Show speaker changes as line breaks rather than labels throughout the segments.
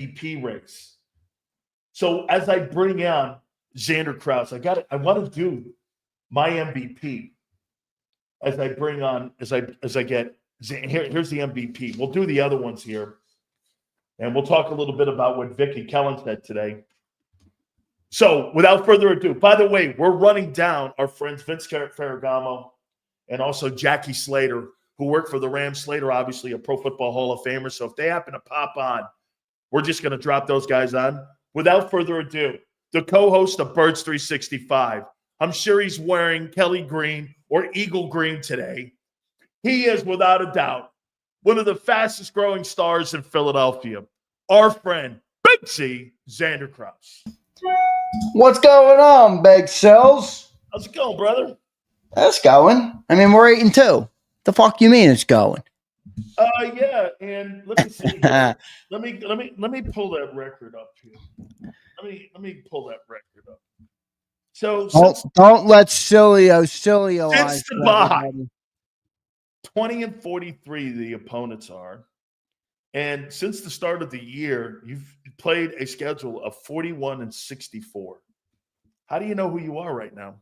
MVP race. So as I bring on Zander Krause, I want to do my MVP as I bring on as I get here's the MVP. We'll do the other ones here, and we'll talk a little bit about what Vick and Kellen said today. So without further ado, by the way, we're running down our friends Vince Ferragamo and also Jackie Slater, who work for the Rams. Slater, obviously a Pro Football Hall of Famer. So if they happen to pop on, we're just going to drop those guys on. Without further ado, the co-host of Birds 365. I'm sure he's wearing Kelly Green or Eagle Green today. He is, without a doubt, one of the fastest growing stars in Philadelphia. Our friend, Big C, Zander Krause.
What's going on, Big Cells?
How's it going, brother?
That's going. I mean, we're 8-2. The fuck you mean it's going?
Yeah, and let me see here. let me pull that record up here. Let me pull that record up. So
don't let Sileo
since the bye, 20-43 the opponents are. And since the start of the year, you've played a schedule of 41-64. How do you know who you are right now?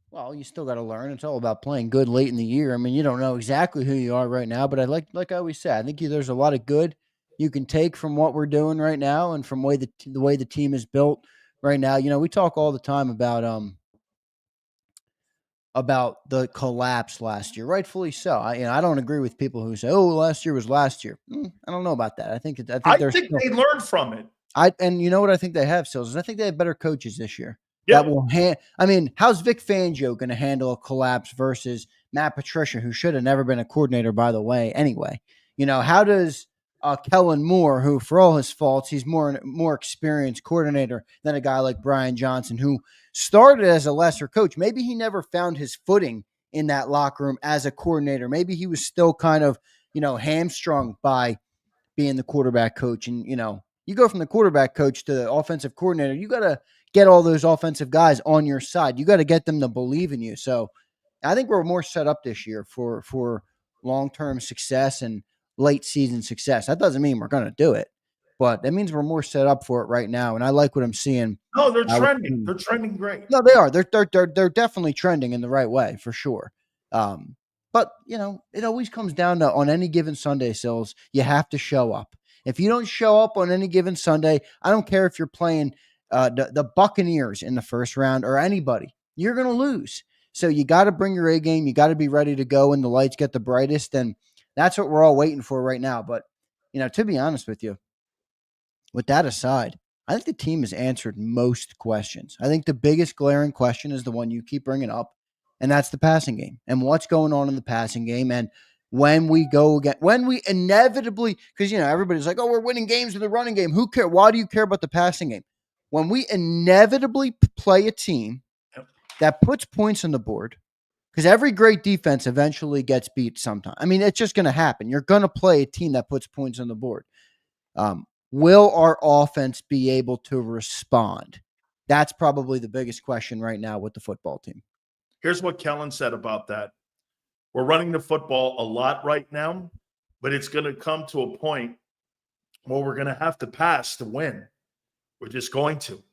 Well, you still got to learn. It's all about playing good late in the year. I mean, you don't know exactly who you are right now, but I like I always say, I think there's a lot of good you can take from what we're doing right now and from the way the team is built right now. You know, we talk all the time about the collapse last year, rightfully so. I don't agree with people who say, "Oh, last year was last year." I don't know about that. I think
they learned from it.
And you know what I think they have, Sills, is I think they have better coaches this year.
Yep.
That will I mean, how's Vic Fangio going to handle a collapse versus Matt Patricia, who should have never been a coordinator, by the way, anyway? You know, how does Kellen Moore, who for all his faults, he's more experienced coordinator than a guy like Brian Johnson, who started as a lesser coach. Maybe he never found his footing in that locker room as a coordinator. Maybe he was still kind of, hamstrung by being the quarterback coach. And, you go from the quarterback coach to the offensive coordinator, you got to get all those offensive guys on your side. You got to get them to believe in you. So I think we're more set up this year for long-term success and late season success. That doesn't mean we're going to do it, but that means we're more set up for it right now. And I like what I'm seeing.
No, they're trending. They're trending great.
No, they are. They're definitely trending in the right way for sure. But it always comes down to, on any given Sunday, Sills, you have to show up. If you don't show up on any given Sunday, I don't care if you're playing the Buccaneers in the first round or anybody, you're going to lose. So you got to bring your A game. You got to be ready to go when the lights get the brightest. And that's what we're all waiting for right now. But, to be honest with you, with that aside, I think the team has answered most questions. I think the biggest glaring question is the one you keep bringing up, and that's the passing game and what's going on in the passing game. And when we inevitably, because, everybody's like, oh, we're winning games with the running game. Who cares? Why do you care about the passing game? When we inevitably play a team that puts points on the board, because every great defense eventually gets beat sometime. I mean, it's just going to happen. You're going to play a team that puts points on the board. Will our offense be able to respond? That's probably the biggest question right now with the football team.
Here's what Kellen said about that. We're running the football a lot right now, but it's going to come to a point where we're going to have to pass to win. We're just going to.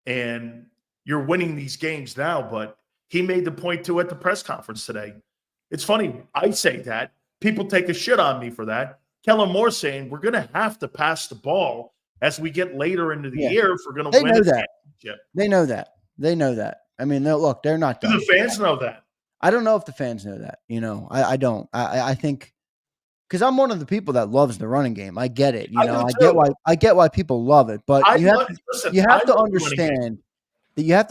And you're winning these games now, but he made the point too at the press conference today. It's funny. I say that. People take a shit on me for that. Kellen Moore saying we're going to have to pass the ball as we get later into the year if we're going to win.
They know that. They know that. I mean, look, they're not done.
Do the fans know that?
I don't know if the fans know that. I don't. I think because I'm one of the people that loves the running game. I get it. I get why people love it. But you have to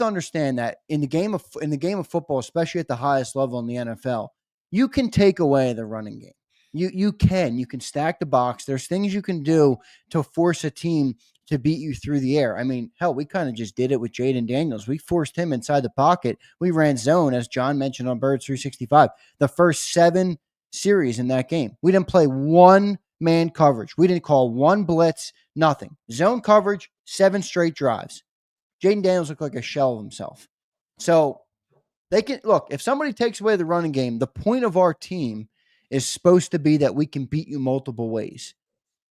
understand that in the game of football, especially at the highest level in the NFL, you can take away the running game. You can stack the box. There's things you can do to force a team to beat you through the air. I mean, hell, we kind of just did it with Jaden Daniels. We forced him inside the pocket. We ran zone, as John mentioned on Birds 365, the first 7 series in that game. We didn't play one man coverage. We didn't call one blitz, nothing. Zone coverage, 7 straight drives. Jaden Daniels looked like a shell of himself. So they can look, if somebody takes away the running game, the point of our team is supposed to be that we can beat you multiple ways.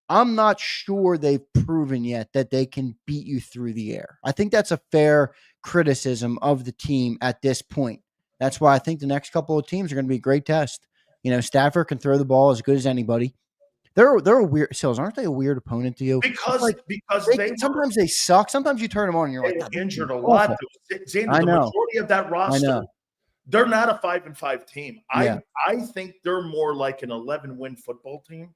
I'm not sure they've proven yet that they can beat you through the air. I think that's a fair criticism of the team at this point. That's why I think the next couple of teams are going to be a great test. Stafford can throw the ball as good as anybody. They're a weird Sills, aren't they a weird opponent to you? It's
because
like
because
sometimes they suck. Sometimes you turn them on and you're
they
like,
were
God, this
injured
team's
a
awful.
lot. Xander,
I
the
know.
majority of that
I
roster,
know.
they're not a 5-5 team.
Yeah.
I think they're more like an 11-win football team.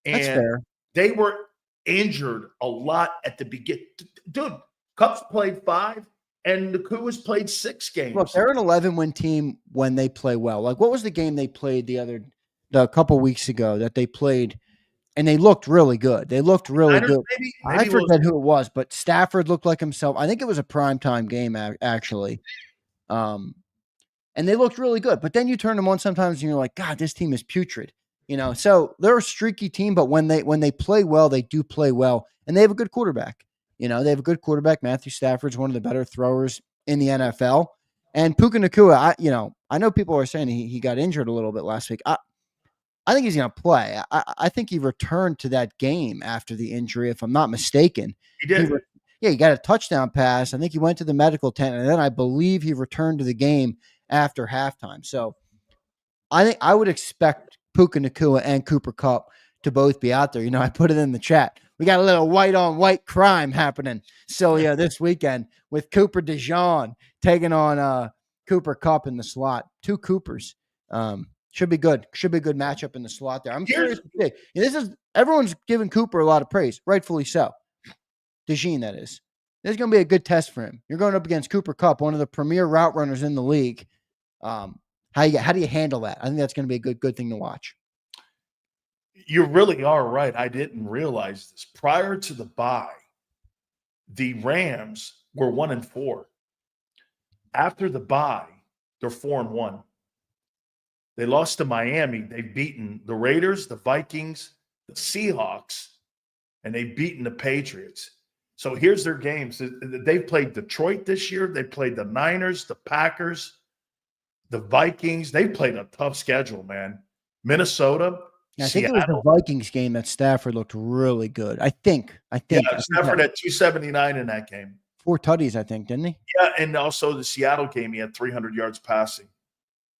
That's
And
fair.
they were injured a lot at the beginning. Dude, Cubs played 5 and the Cougars played 6 games.
Look, they're an 11-win team when they play well. Like, what was the game they played a couple weeks ago that they played, and they looked really good. They looked really
Niners,
good.
maybe
I forget who it was, but Stafford looked like himself. I think it was a primetime game, actually. And they looked really good. But then you turn them on sometimes, and you're like, God, this team is putrid. So they're a streaky team, but when they play well, they do play well, and they have a good quarterback. They have a good quarterback. Matthew Stafford's one of the better throwers in the NFL. And Puka Nacua, I know people are saying he got injured a little bit last week. I think he's going to play. I think he returned to that game after the injury, if I'm not mistaken.
He did.
He got a touchdown pass. I think he went to the medical tent, and then I believe he returned to the game after halftime. So I think I would expect Puka Nacua and Cooper Kupp to both be out there. I put it in the chat. We got a little white-on-white crime happening. So, this weekend with Cooper DeJean taking on Cooper Kupp in the slot. 2 Coopers. Should be good. Should be a good matchup in the slot there. I'm curious to see. Everyone's giving Cooper a lot of praise, rightfully so. DeJean, that is. This is going to be a good test for him. You're going up against Cooper Kupp, one of the premier route runners in the league. How do you handle that? I think that's going to be a good thing to watch.
You really are right. I didn't realize this. Prior to the bye, the Rams were 1-4. After the bye, they're 4-1. They lost to Miami. They've beaten the Raiders, the Vikings, the Seahawks, and they've beaten the Patriots. So here's their games. They've played Detroit this year. They played the Niners, the Packers, the Vikings. They played a tough schedule, man. Minnesota,
I think
Seattle.
it was the Vikings game that Stafford looked really good. I think.
Yeah, Stafford had 279 in that game.
4 tutties, I think, didn't he?
Yeah, and also the Seattle game, he had 300 yards passing.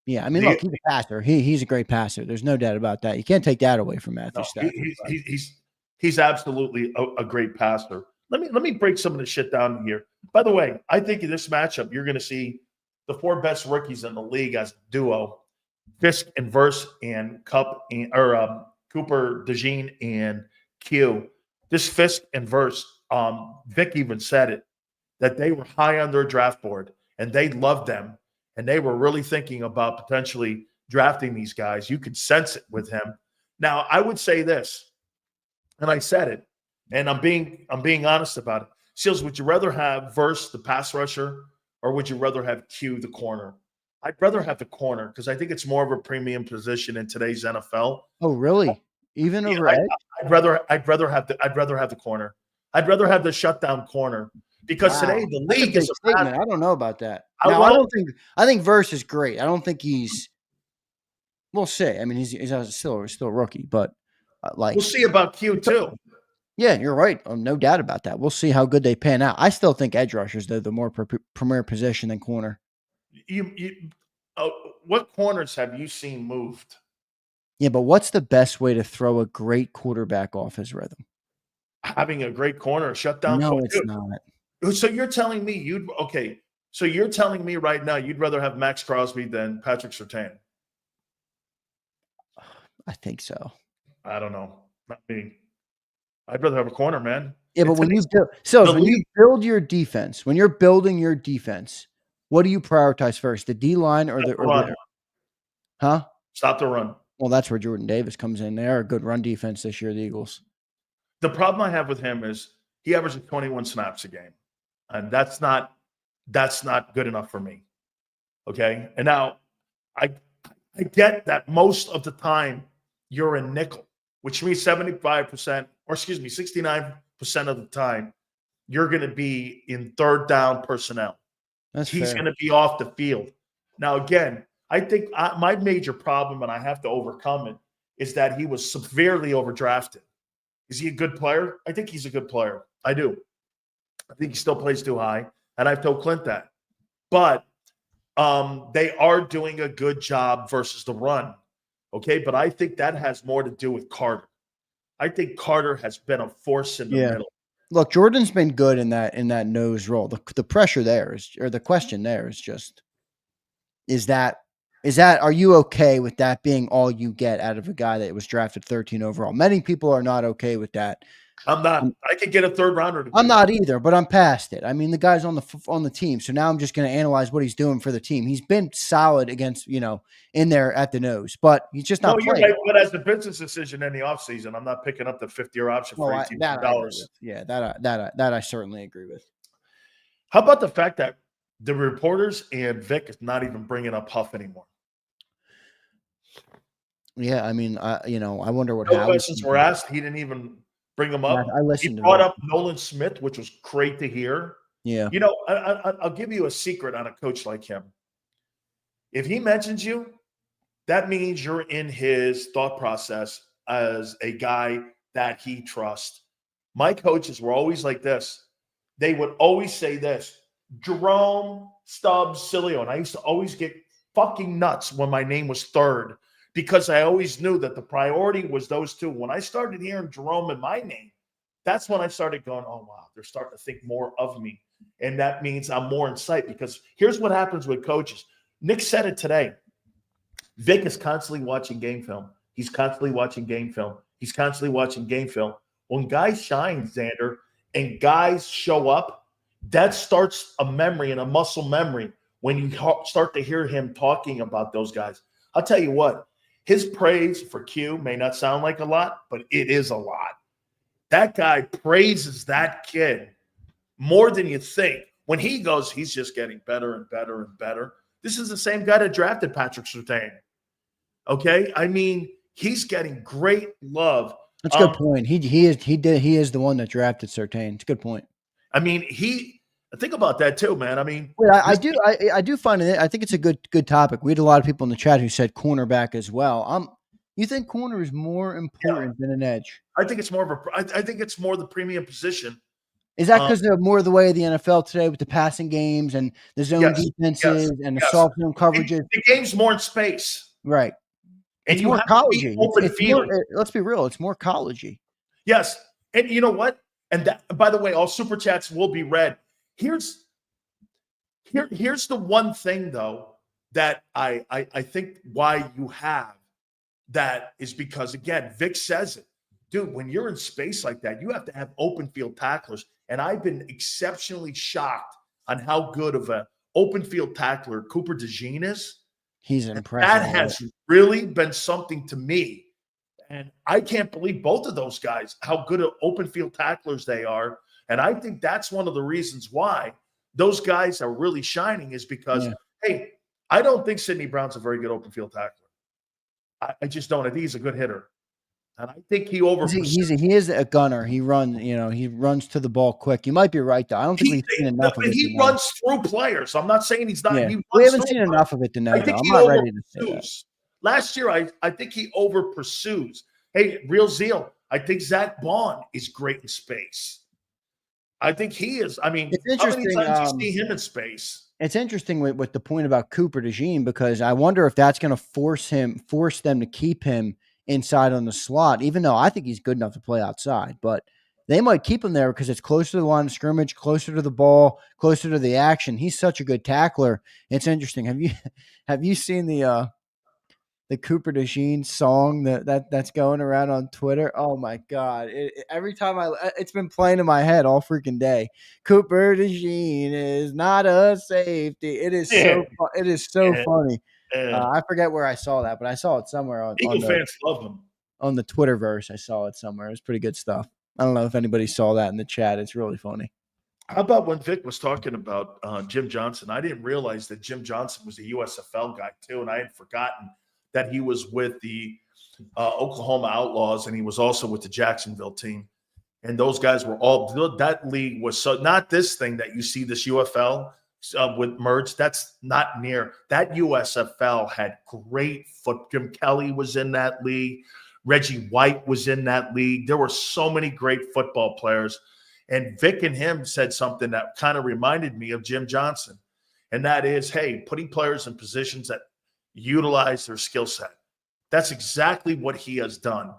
Yeah, I mean, look, he's a passer. He's a great passer. There's no doubt about that. You can't take that away from Matthew Stafford.
He's absolutely a great passer. Let me break some of the shit down here. By the way, I think in this matchup, you're going to see the 4 best rookies in the league as a duo: Fisk and Verse and Cooper DeJean and Q. This Fisk and Verse, Vick even said it, that they were high on their draft board and they loved them. And they were really thinking about potentially drafting these guys. You could sense it with him. Now, I would say this, and I said it, and I'm being honest about it. Seals, would you rather have Verse, the pass rusher, or would you rather have Q, the corner? I'd rather have the corner because I think it's more of a premium position in today's NFL.
Oh, really? Even over Edge?
I'd rather have the corner. I'd rather have the shutdown corner. Because today the league is a
statement. I don't know about that. I think Verse is great. I don't think he's. We'll see. I mean, he's still a rookie, but we'll
see about Q too.
Yeah, you're right. No doubt about that. We'll see how good they pan out. I still think edge rushers they're the more premier position than corner.
What corners have you seen moved?
Yeah, but what's the best way to throw a great quarterback off his rhythm?
Having a great corner, shut down.
No, it's not.
So you're telling me So you're telling me right now you'd rather have Max Crosby than Patrick Surtain?
I think so.
I don't know. Not me. I'd rather have a corner, man.
Yeah, but when you build your defense, when you're building your defense, what do you prioritize first? The D line or the
run?
Huh?
Stop the run.
Well, that's where Jordan Davis comes in. They're a good run defense this year, the Eagles.
The problem I have with him is he averages 21 snaps a game. And that's not good enough for me. Okay. And now I get that most of the time you're in nickel, which means 69% of the time you're going to be in third down personnel. He's going to be off the field. Now, again, I think my major problem, and I have to overcome it, is that he was severely overdrafted. Is he a good player? I think he's a good player. I do. I think he still plays too high, and I've told Clint that. But they are doing a good job versus the run, okay? But I think that has more to do with Carter. I think Carter has been a force in the middle.
Look, Jordan's been good in that nose role. The pressure there is, or the question there is just, is that are you okay with that being all you get out of a guy that was drafted 13 overall? Many people are not okay with that.
I'm not. I could get a third rounder.
I'm not either, but I'm past it. I mean, the guy's on the team, so now I'm just going to analyze what he's doing for the team. He's been solid against, in there at the nose, but he's just not playing.
You're right, but as the business decision in the offseason, I'm not picking up the 50-year option for $18.
Yeah, that I certainly agree with.
How about the fact that the reporters and Vick is not even bringing up Huff anymore?
Yeah, I mean, I wonder what
no questions were asked. He didn't even bring them up.
I listened.
He brought up Nolan Smith, which was great to hear.
Yeah.
I'll give you a secret on a coach like him. If he mentions you, that means you're in his thought process as a guy that he trusts. My coaches were always like this. They would always say this: Jerome, Stubbs, Sileo. And I used to always get fucking nuts when my name was third, because I always knew that the priority was those two. When I started hearing Jerome and my name, that's when I started going, oh, wow, they're starting to think more of me. And that means I'm more in sight, because here's what happens with coaches. Nick said it today. Vick is constantly watching game film. He's constantly watching game film. He's constantly watching game film. When guys shine, Zander, and guys show up, that starts a memory and a muscle memory when you start to hear him talking about those guys. I'll tell you what, his praise for Q may not sound like a lot, but it is a lot. That guy praises that kid more than you think. When he goes, he's just getting better and better and better. This is the same guy that drafted Patrick Surtain. Okay? I mean, he's getting great love.
That's a good point. He is the one that drafted Surtain. It's a good point. I
mean, think about that too, man. I mean,
I do find it. I think it's a good topic. We had a lot of people in the chat who said cornerback as well. You think corner is more important than an edge?
I think it's more I think it's more the premium position.
Is that because they're more the way of the NFL today with the passing games and the zone defenses and the soft zone coverages?
The game's more in space,
right?
And
it's more collegey. Let's be real. It's more collegey.
Yes. And you know what? And that, by the way, all super chats will be read. Here's the one thing, though, that I think why you have that is because, again, Vic says it. Dude, when you're in space like that, you have to have open field tacklers. And I've been exceptionally shocked on how good of an open field tackler Cooper DeJean is.
He's impressive.
That has really been something to me. And I can't believe both of those guys, how good of open field tacklers they are. And I think that's one of the reasons why those guys are really shining is because, hey, I don't think Sidney Brown's a very good open field tackler. I just don't. I think he's a good hitter. And I think he
he is a gunner. He runs to the ball quick. You might be right, though. I don't think we've seen enough of it.
He runs through players. I'm not saying he's not.
Yeah. We haven't seen enough of it to know.
I think I'm not ready to say that. Last year, I think he over pursues. Hey, real zeal. I think Zack Baun is great in space. I think he is. I mean,
it's interesting.
How many times do you see him in space?
It's interesting with the point about Cooper DeJean, because I wonder if that's going to force them to keep him inside on the slot, even though I think he's good enough to play outside. But they might keep him there because it's closer to the line of scrimmage, closer to the ball, closer to the action. He's such a good tackler. It's interesting. Have you seen the Cooper DeJean song that's going around on Twitter? Oh my God. Every time it's been playing in my head all freaking day. Cooper DeJean is not a safety. It is so funny. I forget where I saw that, but I saw it somewhere on
Eagle fans love him.
On the Twitterverse. I saw it somewhere. It was pretty good stuff. I don't know if anybody saw that in the chat. It's really funny.
How about when Vic was talking about Jim Johnson? I didn't realize that Jim Johnson was a USFL guy too, and I had forgotten that he was with the Oklahoma Outlaws, and he was also with the Jacksonville team. And those guys were all – that league was so – not this thing that you see, this UFL with merge. That's not near – that USFL had great foot – Jim Kelly was in that league. Reggie White was in that league. There were so many great football players. And Vick and him said something that kind of reminded me of Jim Johnson. And that is, hey, putting players in positions that utilize their skill set. That's exactly what he has done,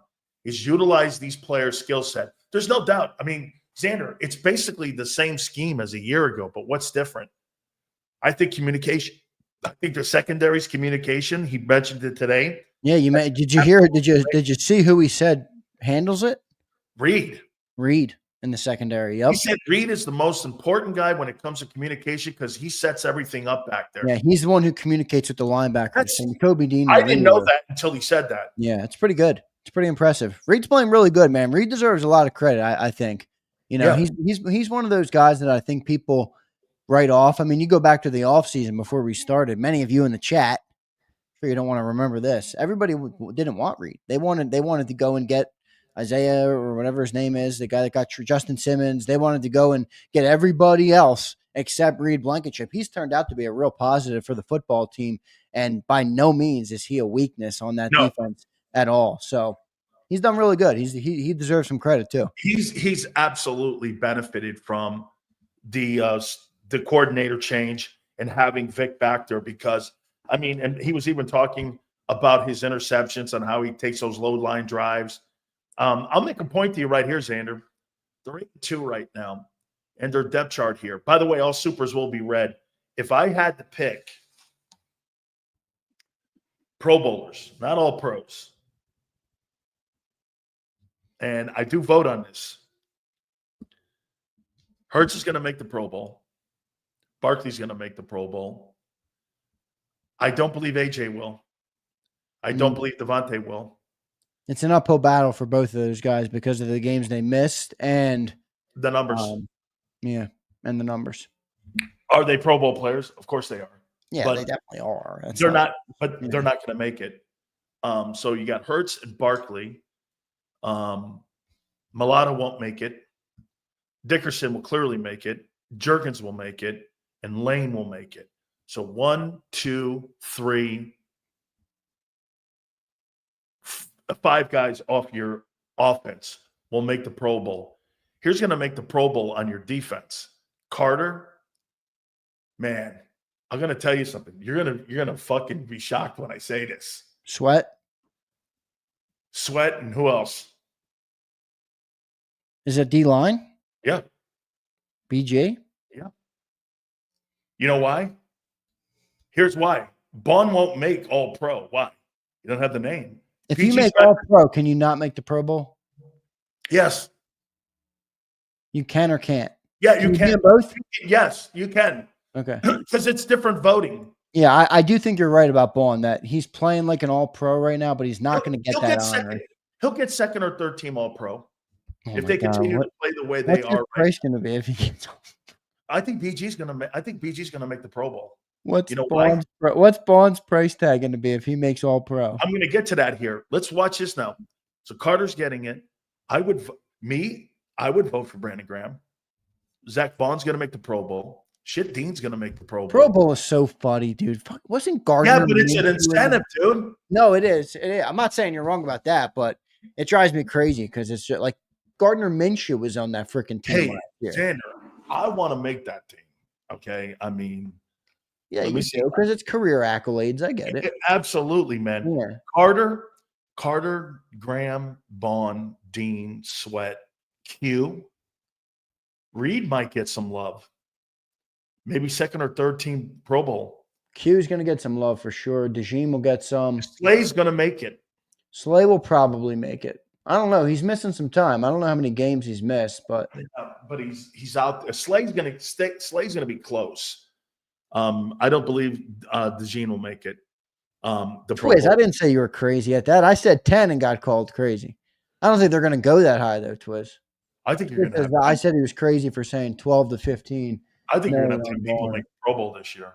is utilize these players' skill set. There's no doubt. I mean, Zander, it's basically the same scheme as a year ago, but what's different? I think communication. I think the secondary's communication. He mentioned it today.
Yeah, did you hear it? Did you see who he said handles it?
Reed
In the secondary.
He
Yep.
said Reed is the most important guy when it comes to communication because he sets everything up back there.
Yeah, he's the one who communicates with the linebackers. And Kobe Dean.
I didn't know that until he said that.
Yeah, it's pretty good. It's pretty impressive. Reed's playing really good, man. Reed deserves a lot of credit, I think. He's one of those guys that I think people write off. I mean, you go back to the offseason before we started. Many of you in the chat, I'm sure you don't want to remember this. Everybody didn't want Reed. They wanted to go and get Isaiah or whatever his name is, the guy that got Justin Simmons. They wanted to go and get everybody else except Reed Blankenship. He's turned out to be a real positive for the football team, and by no means is he a weakness on that defense at all. So he's done really good. He deserves some credit too.
He's absolutely benefited from the coordinator change and having Vick back there because, I mean, and he was even talking about his interceptions and how he takes those low line drives. I'll make a point to you right here, Zander. They're 8-2 right now, and their depth chart here. By the way, all supers will be red. If I had to pick Pro Bowlers, not all pros, and I do vote on this, Hurts is going to make the Pro Bowl. Barkley's going to make the Pro Bowl. I don't believe AJ will. I don't believe Devontae will.
It's an uphill battle for both of those guys because of the games they missed and
the numbers.
And the numbers.
Are they Pro Bowl players? Of course they are.
Yeah,
but
they definitely are.
They're not going to make it. So you got Hurts and Barkley. Malata won't make it. Dickerson will clearly make it. Jerkins will make it. And Lane will make it. So 1, 2, 3, 5 guys off your offense will make the Pro Bowl. Here's going to make the Pro Bowl on your defense. Carter, man, I'm going to tell you something. You're going to fucking be shocked when I say this.
Sweat,
and who else?
Is it D-line?
Yeah.
BJ?
Yeah. You know why? Here's why. Baun won't make All-Pro. Why? You don't have the name.
If you make All-Pro, can you not make the Pro Bowl?
Yes.
You can or can't?
Yeah, you can.
Both?
Yes, you can.
Okay.
Because it's different voting.
Yeah, I do think you're right about Baun, that he's playing like an All-Pro right now, but he's not going to get that honor.
He'll get second or third team All-Pro if they
God.
continue to play the way they are.
What's price going to be if he gets?
I think BG's going to make the Pro Bowl.
What's Baun's price tag going to be if he makes All-Pro?
I'm going to get to that here. Let's watch this now. So Carter's getting it. I would vote for Brandon Graham. Zack Baun's going to make the Pro Bowl. Dean's going to make the Pro Bowl.
Pro Bowl is so funny, dude. Wasn't Gardner?
Yeah, but it's an incentive, dude.
No, it is. I'm not saying you're wrong about that, but it drives me crazy because it's just like Gardner Minshew was on that freaking team last year.
Zander, I want to make that team. Okay, I mean,
yeah, you do because it's career accolades. I get it.
Absolutely, man.
Yeah.
Carter, Graham, Baun, Dean, Sweat, Q. Reed might get some love. Maybe second or third team Pro Bowl.
Q's going to get some love for sure. DeJean will get some.
Slay's going to make it.
Slay will probably make it. I don't know. He's missing some time. I don't know how many games he's missed, but
he's out there. Slay's going to be close. I don't believe DeJean will make it.
Twiz, I didn't say you were crazy at that. I said 10 and got called crazy. I don't think they're going to go that high though, Twiz.
I think you're going to.
I said he was crazy for saying 12 to 15.
I think you're going to have 10 people make the Pro Bowl this year.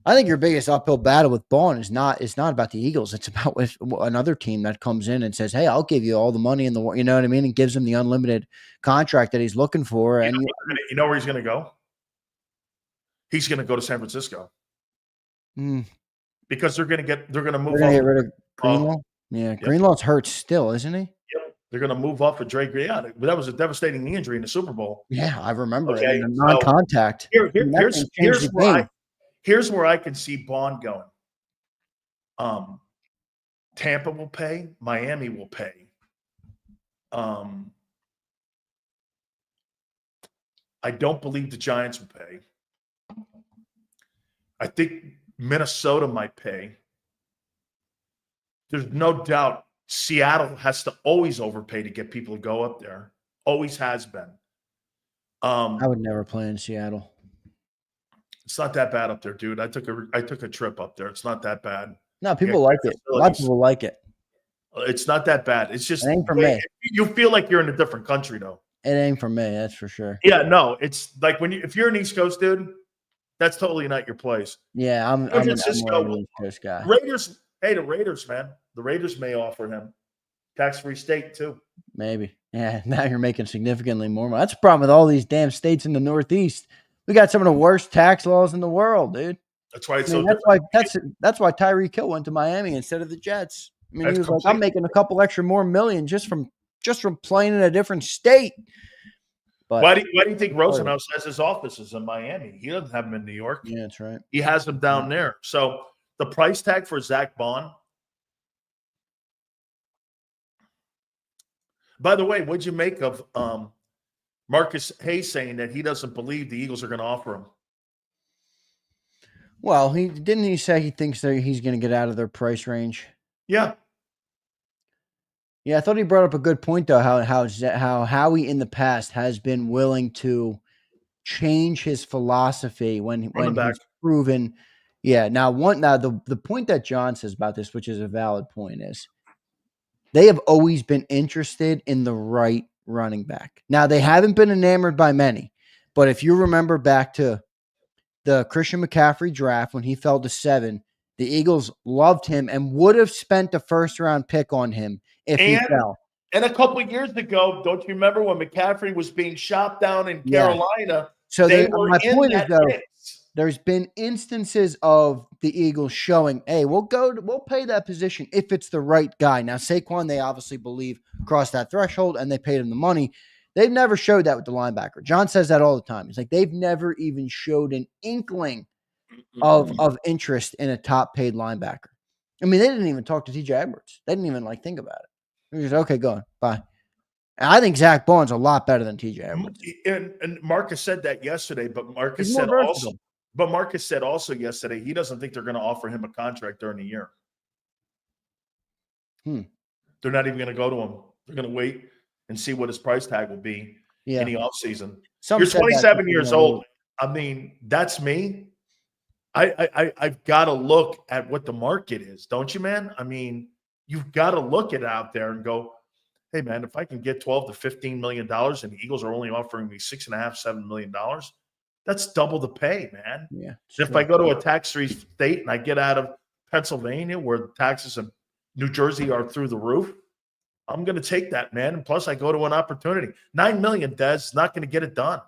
I think your biggest uphill battle with Baun is not about the Eagles. It's about with another team that comes in and says, "Hey, I'll give you all the money in the world." You know what I mean? And gives him the unlimited contract that he's looking for. And
you know where he's going to go? He's going to go to San Francisco because they're going to move.
Get rid of Greenlaw. Yeah, Greenlaw's hurt still, isn't he?
Yep. They're going to move off of Drake. Yeah, but that was a devastating knee injury in the Super Bowl.
Yeah, I remember it.
Okay,
And the
so
non-contact.
here's where I can see Baun going. Tampa will pay. Miami will pay. I don't believe the Giants will pay. I think Minnesota might pay. There's no doubt Seattle has to always overpay to get people to go up there. Always has been.
I would never play in Seattle.
It's not that bad up there, dude. I took a trip up there. It's not that bad.
No, people like it. A lot of people like it.
It's not that bad. It's just
it ain't for me.
You feel like you're in a different country, though.
It ain't for me, that's for sure.
Yeah, no, it's like if you're an East Coast dude, that's totally not your place.
Yeah, I'm an East Coast guy.
Raiders, hey, the Raiders, man. The Raiders may offer him tax-free state too.
Maybe. Yeah, now you're making significantly more money. That's the problem with all these damn states in the Northeast. We got some of the worst tax laws in the world, dude.
That's why it's
that's why Tyreek Hill went to Miami instead of the Jets. I mean, he was like, I'm making a couple extra more million just from playing in a different state. But
why do you think Rosenhaus has his offices in Miami? He doesn't have them in New York.
Yeah, that's right.
He has them down there. So the price tag for Zack Baun. By the way, what'd you make of Marcus Hayes saying that he doesn't believe the Eagles are going to offer him?
Well, he say he thinks that he's going to get out of their price range.
Yeah.
Yeah, I thought he brought up a good point though. How Howie in the past has been willing to change his philosophy when he's proven. Yeah. Now the point that John says about this, which is a valid point, is they have always been interested in the right running back. Now they haven't been enamored by many, but if you remember back to the Christian McCaffrey draft when he fell to 7, the Eagles loved him and would have spent a first-round pick on him if he fell.
And a couple of years ago, don't you remember when McCaffrey was being shopped down in Carolina?
So my point is, though, there's been instances of the Eagles showing, hey, we'll pay that position if it's the right guy. Now, Saquon, they obviously believe crossed that threshold and they paid him the money. They've never showed that with the linebacker. John says that all the time. He's like, they've never even showed an inkling of interest in a top paid linebacker. I mean, they didn't even talk to TJ Edwards. They didn't even think about it. He was okay, go on, bye. And I think Zack Baun's a lot better than TJ Edwards.
And Marcus said that yesterday, but Marcus said also yesterday he doesn't think they're going to offer him a contract during the year. They're not even going to go to him. They're going to wait and see what his price tag will be in the offseason. You're 27 years old. I mean, that's me. I've got to look at what the market is, don't you, man? I mean, you've got to look at it out there and go, hey, man, if I can get $12 to $15 million and the Eagles are only offering me $6.5, $7 million, that's double the pay, man.
Yeah.
If I go to a tax-free state and I get out of Pennsylvania where the taxes in New Jersey are through the roof, I'm going to take that, man. And plus, I go to an opportunity. $9 million, Des, is not going to get it done.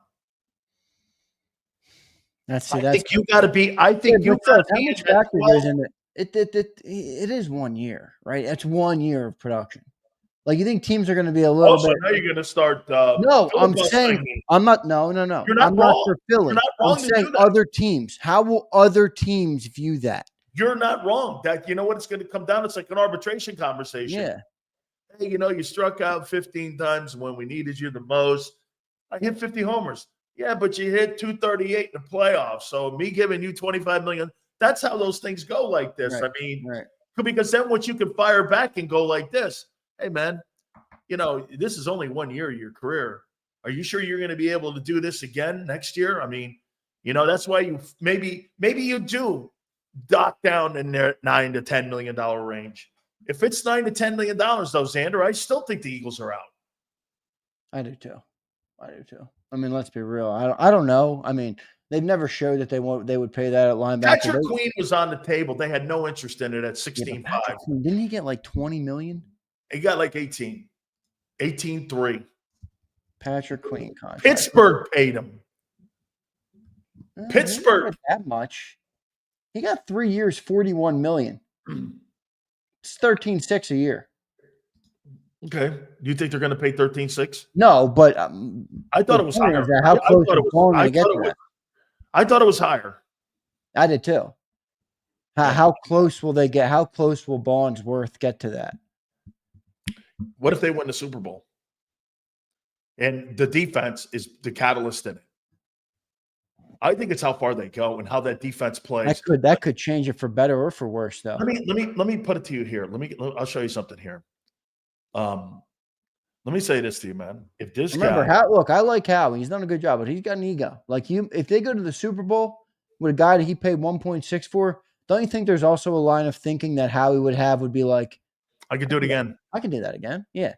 I think you got to be. I think you got to be. How much
factor goes into it? It is 1 year, right? It's 1 year of production. Like, you think teams are going to be a little bit?
Now you're going to start.
No, I'm saying I'm not. No.
You're not
I'm
wrong.
not for Philly.
You're not wrong.
I'm saying other teams. How will other teams view that?
You're not wrong. That you know what it's going to come down. It's like an arbitration conversation.
Yeah.
Hey, you struck out 15 times when we needed you the most. I hit 50 homers. Yeah, but you hit 238 in the playoffs. So me giving you $25 million, that's how those things go like this.
Right,
I mean, because then what you can fire back and go like this. Hey, man, this is only 1 year of your career. Are you sure you're going to be able to do this again next year? I mean, that's why you maybe you do dock down in their $9 to $10 million range. If it's $9 to $10 million, though, Zander, I still think the Eagles are out.
I do too. I mean, let's be real. I don't know. I mean, they've never showed that they would pay that at linebacker.
Patrick Queen was on the table. They had no interest in it at 16.5.
Didn't he get like $20 million?
He got like 18. 18.3.
Patrick Queen contract.
Pittsburgh paid him. Pittsburgh.
That much. He got 3 years, $41 million. It's 13.6 a year.
Okay. Do you think they're going to pay 13.6?
No, but
I thought it was higher.
How
I
close
thought
is Baun going to get to that?
I thought it was higher.
I did too. How close will they get? How close will Baun's worth get to that?
What if they win the Super Bowl? And the defense is the catalyst in it. I think it's how far they go and how that defense plays.
That could change it for better or for worse, though.
Let me put it to you here. I'll show you something here. Let me say this to you, man. If this
look, I like Howie. He's done a good job, but he's got an ego. Like if they go to the Super Bowl with a guy that he paid 1.6 for, don't you think there's also a line of thinking that Howie would be like,
I could do it again.
I can do that again. Yeah.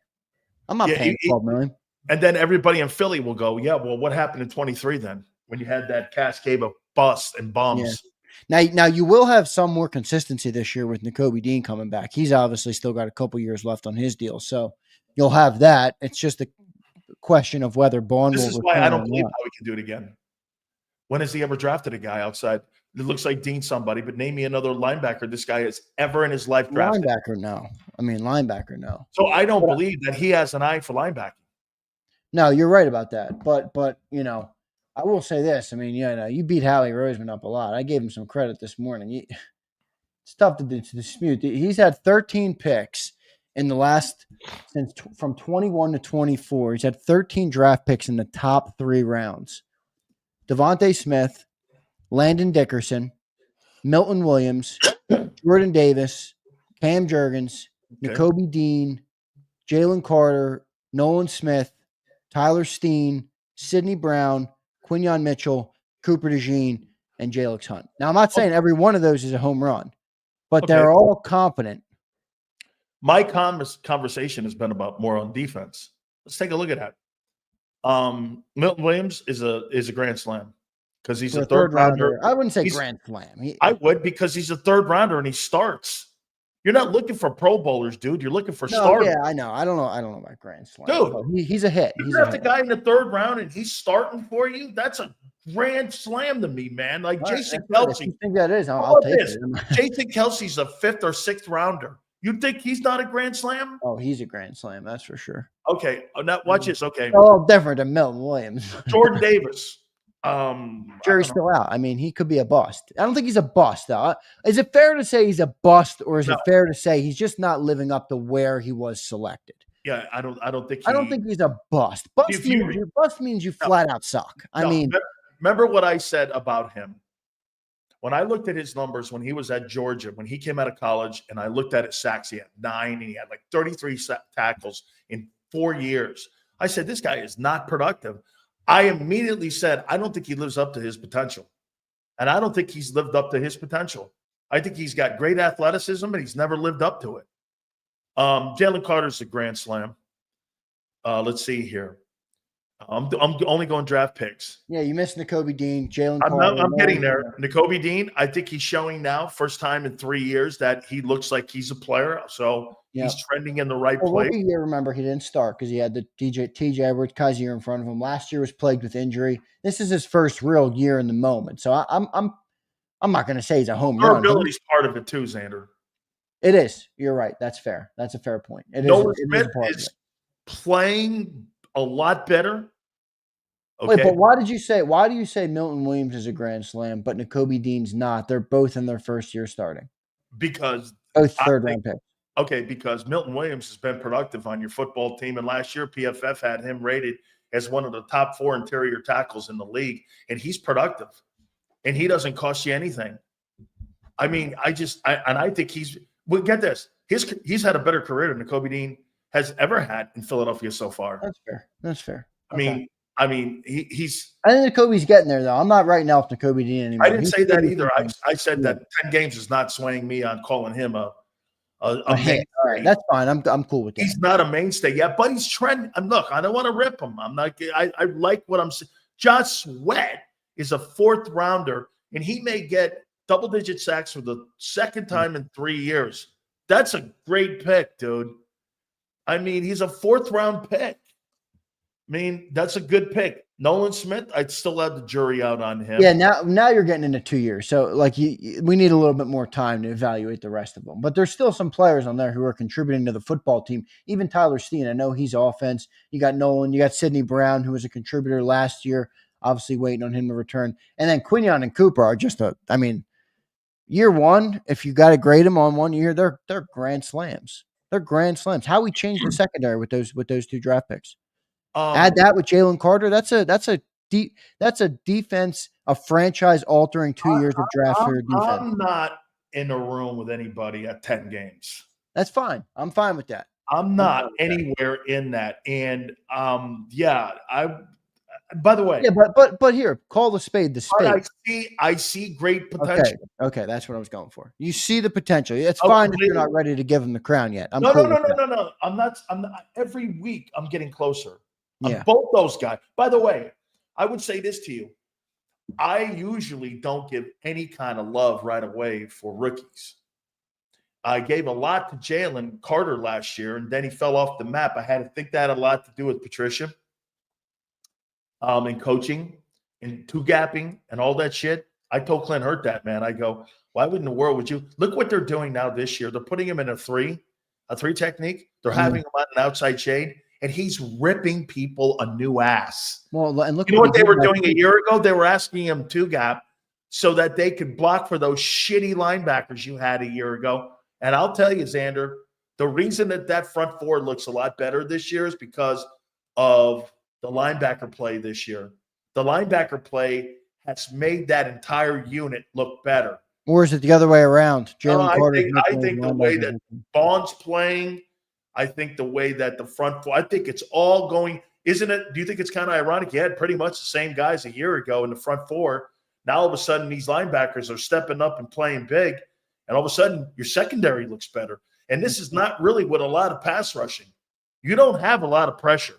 I'm not paying $12 million.
And then everybody in Philly will go, yeah, well, what happened in 23 then when you had that cascade of busts and bums?
Yeah. Now you will have some more consistency this year with Nakobe Dean coming back. He's obviously still got a couple years left on his deal, so you'll have that. It's just a question of whether Baun will.
This is why I don't believe how we can do it again. When has he ever drafted a guy outside? It looks like Dean somebody, but name me another linebacker this guy has ever in his life drafted.
Linebacker, no. I mean, linebacker, no.
So I don't believe that he has an eye for linebacking. No,
you're right about that. But you know, I will say this. I mean, you beat Howie Roseman up a lot. I gave him some credit this morning. It's tough to dispute. He's had 13 picks in the last from 21 to 24. He's had 13 draft picks in the top 3 rounds. Devontae Smith, Landon Dickerson, Milton Williams, Jordan Davis, Cam Jurgens, Nakobe Dean, Jalen Carter, Nolan Smith, Tyler Steen, Sidney Brown, Quinyon Mitchell, Cooper DeJean, and Jalix Hunt. Now, I'm not saying every one of those is a home run, but they're all competent.
My conversation has been about more on defense. Let's take a look at that. Milton Williams is a grand slam because he's a third rounder.
I wouldn't say grand slam.
I would, because he's a third rounder and he starts. You're not looking for Pro Bowlers, dude. You're looking for starters.
Yeah, I know. I don't know about grand slam.
Dude,
he's a hit.
You draft a guy in the third round and he's starting for you. That's a grand slam to me, man. Like Jason Kelce.
I think that is. I'll take it.
Jason Kelce's a 5th or 6th rounder. You think he's not a grand slam?
Oh, he's a grand slam. That's for sure.
Okay. Now watch this. Okay.
Oh, different than Milton Williams.
Jordan Davis.
Jury's still out. I mean, he could be a bust. I don't think he's a bust, though. Is it fair to say he's a bust, or is it fair to say he's just not living up to where he was selected?
Yeah, I don't think
he's a bust. Bust means you flat out suck. I mean,
remember what I said about him when I looked at his numbers when he was at Georgia, when he came out of college, and I looked at his sacks. He had 9, and he had like 33 tackles in 4 years. I said, this guy is not productive. I immediately said, I don't think he lives up to his potential. And I don't think he's lived up to his potential. I think he's got great athleticism, and he's never lived up to it. Jalen Carter's a grand slam. Let's see here. I'm only going draft picks.
Yeah, you missed Nakobe Dean, Jalen Carter.
I'm getting there. Nakobe Dean, I think he's showing now, first time in 3 years, that he looks like he's a player. So he's trending in the right place.
Rookie year, remember, he didn't start because he had the TJ Edwards Kaiser in front of him. Last year was plagued with injury. This is his first real year in the moment. So I'm not going to say he's a home run.
Durability's part of it too, Zander.
It is. You're right. That's fair. That's a fair point.
Nolan Smith is playing a lot better. Okay.
Wait, but why do you say Milton Williams is a grand slam, but Nakobe Dean's not? They're both in their first year starting.
Because
both third round picks.
Okay, because Milton Williams has been productive on your football team, and last year PFF had him rated as one of the top 4 interior tackles in the league, and he's productive, and he doesn't cost you anything. I mean, I think get this, he's had a better career than Nakobe Dean has ever had in Philadelphia so far.
That's fair.
I mean, he's.
I think Nakobe's getting there, though. I'm not writing off Nakobe Dean anymore.
I didn't say that either. I said that 10 games is not swaying me on calling him a mainstay.
All right, that's fine. I'm cool with that.
He's not a mainstay yet, but he's trending. Look, I don't want to rip him. I'm not. I like what I'm saying. Josh Sweat is a 4th rounder, and he may get double-digit sacks for the second time in 3 years. That's a great pick, dude. I mean, he's a 4th round pick. mean, that's a good pick. Nolan Smith, I'd still have the jury out on him.
Yeah, now you're getting into 2 years. So like we need a little bit more time to evaluate the rest of them. But there's still some players on there who are contributing to the football team. Even Tyler Steen, I know he's offense. You got Nolan, you got Sidney Brown, who was a contributor last year, obviously waiting on him to return. And then Quinion and Cooper are just year one, if you got to grade them on 1 year, they're grand slams. They're grand slams. How we changed the secondary with those 2 draft picks. Add that with Jalen Carter. That's a defense, a franchise altering 2 years of draft for your defense.
I'm not in a room with anybody at 10 games.
That's fine. I'm fine with that.
I'm not anywhere in that. And by the way.
Yeah, but here, call the spade the spade.
I see great potential.
Okay, that's what I was going for. You see the potential. It's fine if you're not ready to give him the crown yet.
No. I'm not. Every week I'm getting closer.
Yeah.
Both those guys. By the way, I would say this to you. I usually don't give any kind of love right away for rookies. I gave a lot to Jalen Carter last year, and then he fell off the map. I had to think that had a lot to do with Patricia, and coaching and two-gapping and all that shit. I told Clint Hurt that, man. I go, why would in the world would you? Look what they're doing now this year. They're putting him in a three technique. They're having him on an outside shade. And he's ripping people a new ass.
Well, and look,
you know what they were doing a year ago? They were asking him to gap so that they could block for those shitty linebackers you had a year ago. And I'll tell you, Zander, the reason that front four looks a lot better this year is because of the linebacker play this year. The linebacker play has made that entire unit look better.
Or is it the other way around?
I think the way that Baun's playing, I think the way that the front four, I think it's all going, isn't it? Do you think it's kind of ironic? You had pretty much the same guys a year ago in the front four. Now all of a sudden these linebackers are stepping up and playing big. And all of a sudden your secondary looks better. And this is not really with a lot of pass rushing. You don't have a lot of pressure.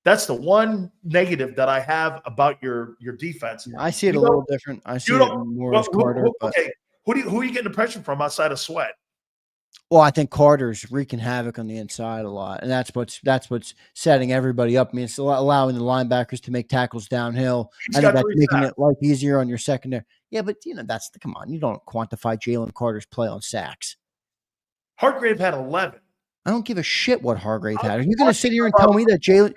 That's the one negative that I have about your defense.
I see it a little different. I see it more as Carter.
Okay, who are you getting the pressure from outside of Sweat?
Well, I think Carter's wreaking havoc on the inside a lot, and that's what's setting everybody up. I mean, it's allowing the linebackers to make tackles downhill. I think that's making it life easier on your secondary. Yeah, but come on. You don't quantify Jalen Carter's play on sacks.
Hargrave had 11.
I don't give a shit what Hargrave had. Are you going to sit here and tell me that Jalen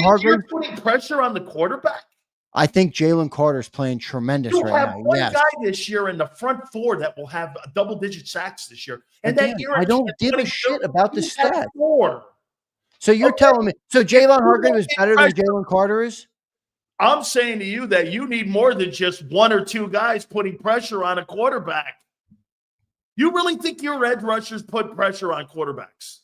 Hargrave?
You're putting pressure on the quarterback?
I think Jalen Carter's playing tremendous right now.
You have one guy this year in the front four that will have double-digit sacks this year. And
again, I don't give a shit about the stat.
Four.
So you're telling me – so Jalen Hargrave is better than Jalen Carter is?
I'm saying to you that you need more than just one or two guys putting pressure on a quarterback. You really think your edge rushers put pressure on quarterbacks?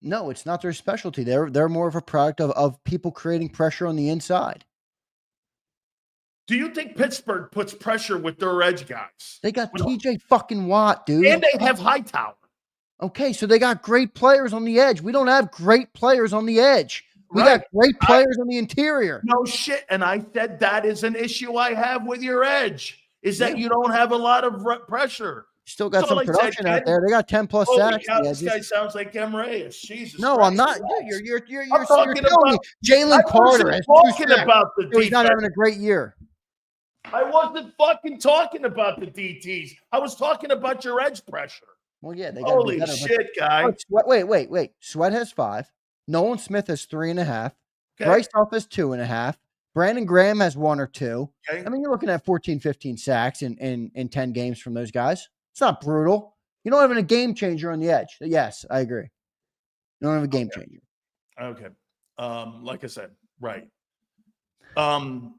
No, it's not their specialty. They're more of a product of people creating pressure on the inside.
Do you think Pittsburgh puts pressure with their edge guys?
They got TJ fucking Watt, dude.
And they have Hightower.
Okay, so they got great players on the edge. We don't have great players on the edge. We got great players on the interior.
No shit. And I said that is an issue I have with your edge, is that you don't have a lot of pressure.
Still got some production out there. They got 10+ sacks.
This guy sounds like M. Reyes. Jesus.
No,
Christ.
I'm not. You're telling me Jalen Carter has
talking about the defense.
He's not having a great year.
I wasn't fucking talking about the DTs. I was talking about your edge pressure.
Well, yeah, they got
holy shit, guy.
Wait. Sweat has 5. Nolan Smith has 3.5. Okay. Bryce Huff has 2.5. Brandon Graham has 1 or 2. Okay. I mean, you're looking at 14, 15 sacks in 10 games from those guys. It's not brutal. You don't have a game changer on the edge. Yes, I agree. You don't have a game changer.
Okay. Like I said, right.
Javon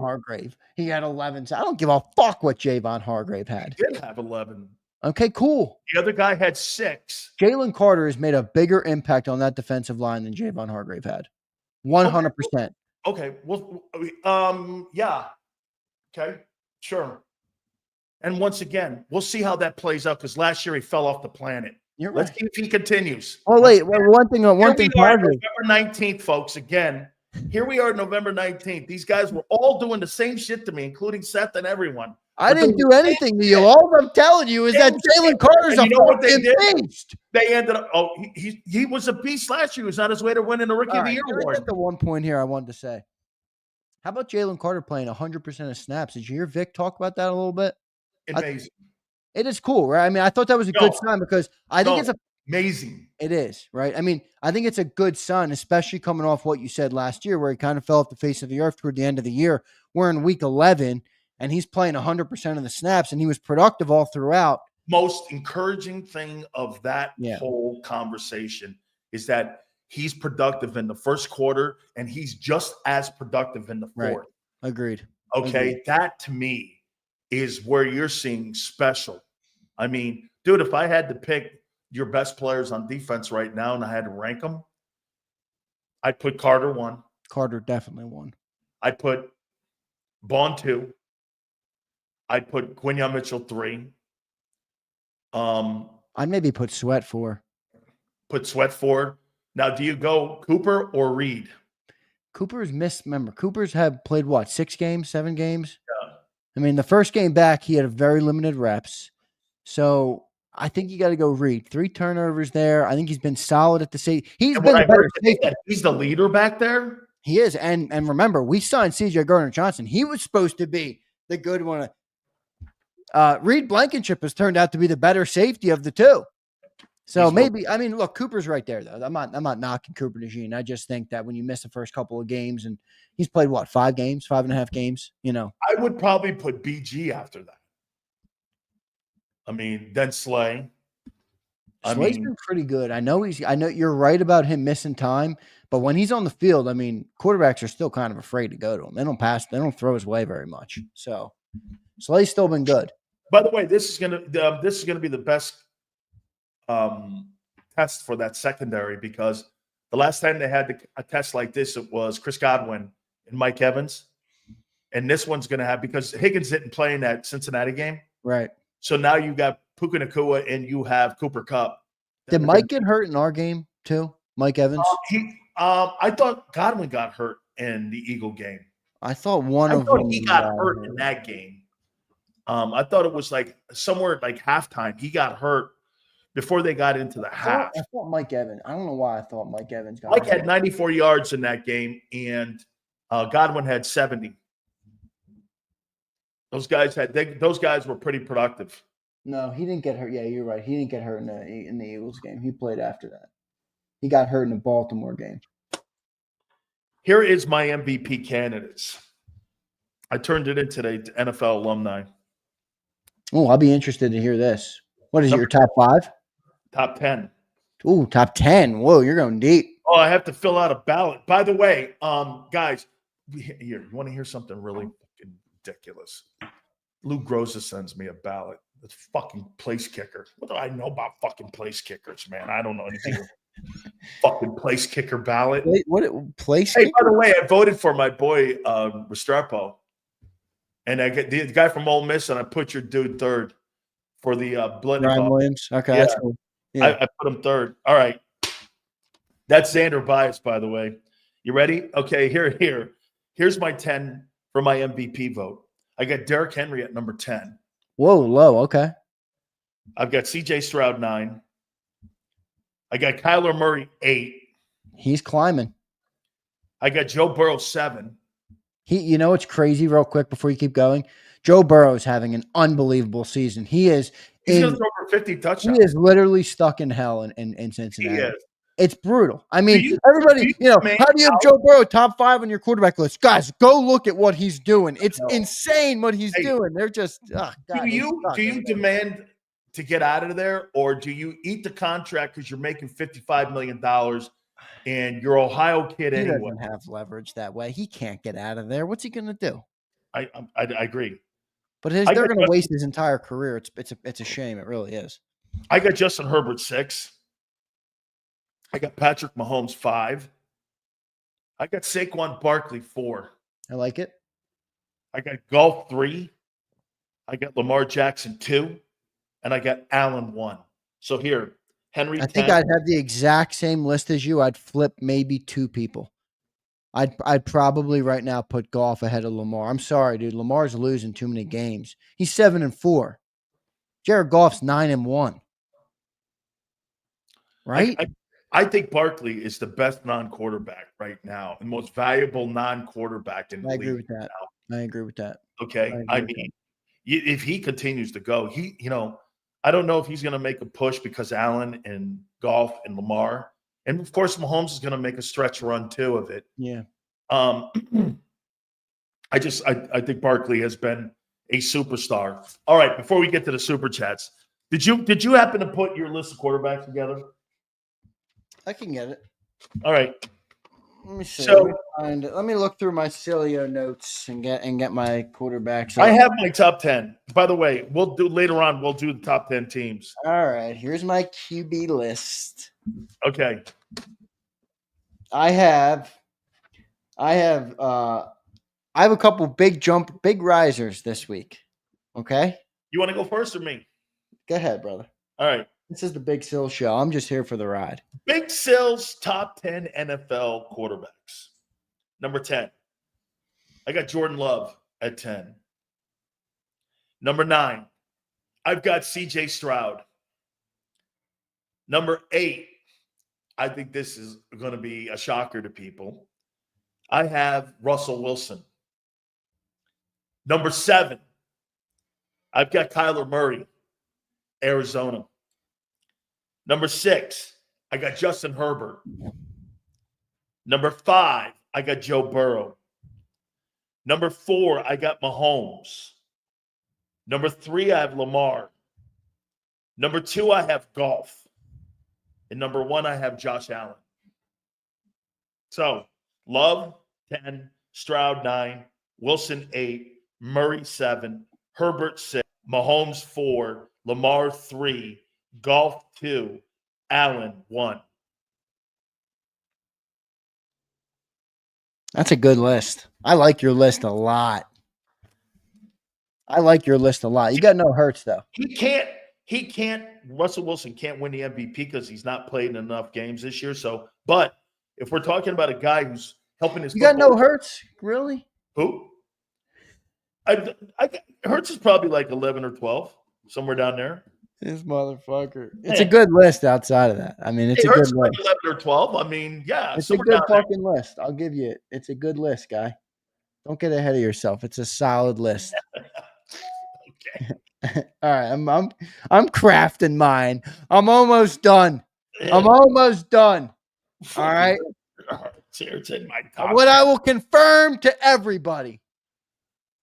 Hargrave. He had 11. I don't give a fuck what Javon Hargrave had.
He did have 11.
Okay, cool.
The other guy had 6.
Jalen Carter has made a bigger impact on that defensive line than Javon Hargrave had. 100%.
Okay. Well, yeah. Okay. Sure. And once again, we'll see how that plays out because last year he fell off the planet. Let's see if he continues.
Oh, wait. One thing.
November 19th, folks. Again, here we are, November 19th. These guys were all doing the same shit to me, including Seth and everyone.
I
But
didn't do anything to you. All I'm telling you is that Jalen Carter's
and
a
you know what they
fucking
did?
beast.
They ended up. Oh, he was a beast last year. He was on his way to winning the Rookie
All
of the
right,
Year
can I
award.
get the one point here I wanted to say? How about Jalen Carter playing 100% of snaps? Did you hear Vick talk about that a little bit?
Amazing.
It is cool, right? I mean, I thought that was a good sign because I think it's
amazing.
It is, right? I mean, I think it's a good sign, especially coming off what you said last year, where he kind of fell off the face of the earth toward the end of the year. We're in week 11, and he's playing 100% of the snaps, and he was productive all throughout.
Most encouraging thing of that
Yeah.
whole conversation is that he's productive in the first quarter, and he's just as productive in the fourth.
Right. Agreed.
Okay,
Agreed.
that to me is where you're seeing special. I mean, dude, if I had to pick your best players on defense right now and I had to rank them, I'd put Carter 1.
Carter definitely won.
I'd put Baun 2. I'd put Quinyon Mitchell 3.
I'd maybe put Sweat 4.
Put Sweat 4. Now, do you go Cooper or Reed?
Cooper's missed. Remember, Cooper's have played what, 6 games, 7 games?
Yeah.
I mean, the first game back, he had very limited reps. So I think you got to go Reed. 3 turnovers there. I think he's been solid at the safety. He's been the better safety.
He's the leader back there.
He is. And remember, we signed C.J. Gardner-Johnson. He was supposed to be the good one. Reed Blankenship has turned out to be the better safety of the two. So maybe, I mean, look, Cooper's right there, though. I'm not knocking Cooper DeJean. I just think that when you miss the first couple of games, and he's played, what, 5.5 games, you know.
I would probably put BG after that. I mean, then Slay.
Slay's been pretty good. I know you're right about him missing time, but when he's on the field, I mean, quarterbacks are still kind of afraid to go to him. They don't pass, they don't throw his way very much. So Slay's still been good.
By the way, this is gonna be the best test for that secondary, because the last time they had a test like this, it was Chris Godwin and Mike Evans, and this one's gonna have, because Higgins didn't play in that Cincinnati game,
right?
So now you got Puka Nacua and you have Cooper Kupp.
Did Mike get hurt in our game too? Mike Evans?
I thought Godwin got hurt in the Eagle game.
I thought he
got hurt in that game. I thought it was like somewhere like halftime. He got hurt before they got into the half.
I thought Mike Evans. I don't know why I thought Mike Evans got
Mike
hurt.
had 94 yards in that game, and Godwin had 70. Those guys were pretty productive.
No, he didn't get hurt. Yeah, you're right. He didn't get hurt in the Eagles game. He played after that. He got hurt in the Baltimore game.
Here is my MVP candidates. I turned it in today to NFL alumni.
Oh, I'll be interested to hear this. What is it, your top 5?
Top 10.
Ooh, top 10. Whoa, you're going deep.
Oh, I have to fill out a ballot. By the way, guys, here, you want to hear something really fucking ridiculous? Lou Groza sends me a ballot. It's fucking place kicker. What do I know about fucking place kickers, man? I don't know anything. Fucking place kicker ballot.
Wait, what place?
Hey, by the way, I voted for my boy Restrepo, and I get the guy from Ole Miss, and I put your dude third for the
Ryan Williams. Okay,
yeah.
That's cool. Yeah.
I put him third. All right, that's Zander Bias, by the way. You ready? Okay, here's my 10 for my MVP vote. I got Derrick Henry at number 10.
Whoa, low. Okay.
I've got C.J. Stroud 9. I got Kyler Murray 8.
He's climbing.
I got Joe Burrow 7.
You know what's crazy, real quick, before you keep going? Joe Burrow is having an unbelievable season. He's going
to throw over 50 touchdowns.
He is literally stuck in hell in Cincinnati.
He is.
It's brutal. I mean, everybody, how do you have Joe Burrow top 5 on your quarterback list? Guys, go look at what he's doing. It's insane what he's doing. They're just,
do you demand to get out of there, or do you eat the contract because you're making $55 million and you're Ohio kid anyway?
He doesn't have leverage that way. He can't get out of there. What's he going to do?
I agree.
But they're going to waste his entire career. It's a shame. It really is.
I got Justin Herbert 6. I got Patrick Mahomes 5. I got Saquon Barkley 4.
I like it.
I got Golf 3. I got Lamar Jackson 2. And I got Allen 1. So here, Henry 10.
I think I'd have the exact same list as you. I'd flip maybe 2 people. I'd probably right now put Goff ahead of Lamar. I'm sorry, dude. Lamar's losing too many games. He's 7-4. Jared Goff's 9-1. Right?
I think Barkley is the best non-quarterback right now, and most valuable non-quarterback in the
I agree
league
with that.
now.
I agree with that.
Okay,
I
I
agree with
mean, if he continues to go, I don't know if he's going to make a push because Allen and Goff and Lamar, and of course Mahomes is going to make a stretch run too of it.
Yeah.
I think Barkley has been a superstar. All right, before we get to the super chats, did you happen to put your list of quarterbacks together?
I can get it.
All right.
Let me see.
So
Let me look through my Sileo notes and get my quarterbacks.
I have my top 10. By the way, we'll do the top 10 teams.
All right. Here's my QB list.
Okay.
I have a couple big risers this week. Okay.
You want to go first or me?
Go ahead, brother.
All right.
This is the Big Sill Show. I'm just here for the ride.
Big Sill's top 10 NFL quarterbacks. Number 10. I got Jordan Love at 10. Number 9. I've got CJ Stroud. Number 8. I think this is going to be a shocker to people. I have Russell Wilson. Number 7. I've got Kyler Murray, Arizona. Number 6, I got Justin Herbert. Number 5, I got Joe Burrow. Number 4, I got Mahomes. Number 3, I have Lamar. Number 2, I have Goff. And number 1, I have Josh Allen. So, Love, 10, Stroud, 9, Wilson, 8, Murray, 7, Herbert, 6, Mahomes, 4, Lamar, 3, Goff 2, Allen 1.
That's a good list. I like your list a lot. You got no Hurts though.
Russell Wilson can't win the MVP because he's not played in enough games this year. So, but if we're talking about a guy who's helping his,
you got no Hurts, really?
Who? Hurts is probably like 11 or 12, somewhere down there.
This motherfucker. It's a good list outside of that. I mean, it's a good list.
Like 11 or 12. I mean, yeah.
It's a good fucking list. I'll give you it. It's a good list, guy. Don't get ahead of yourself. It's a solid list.
Okay.
All right. I'm crafting mine. I'm almost done. All right.
It's in my top.
What I will confirm to everybody,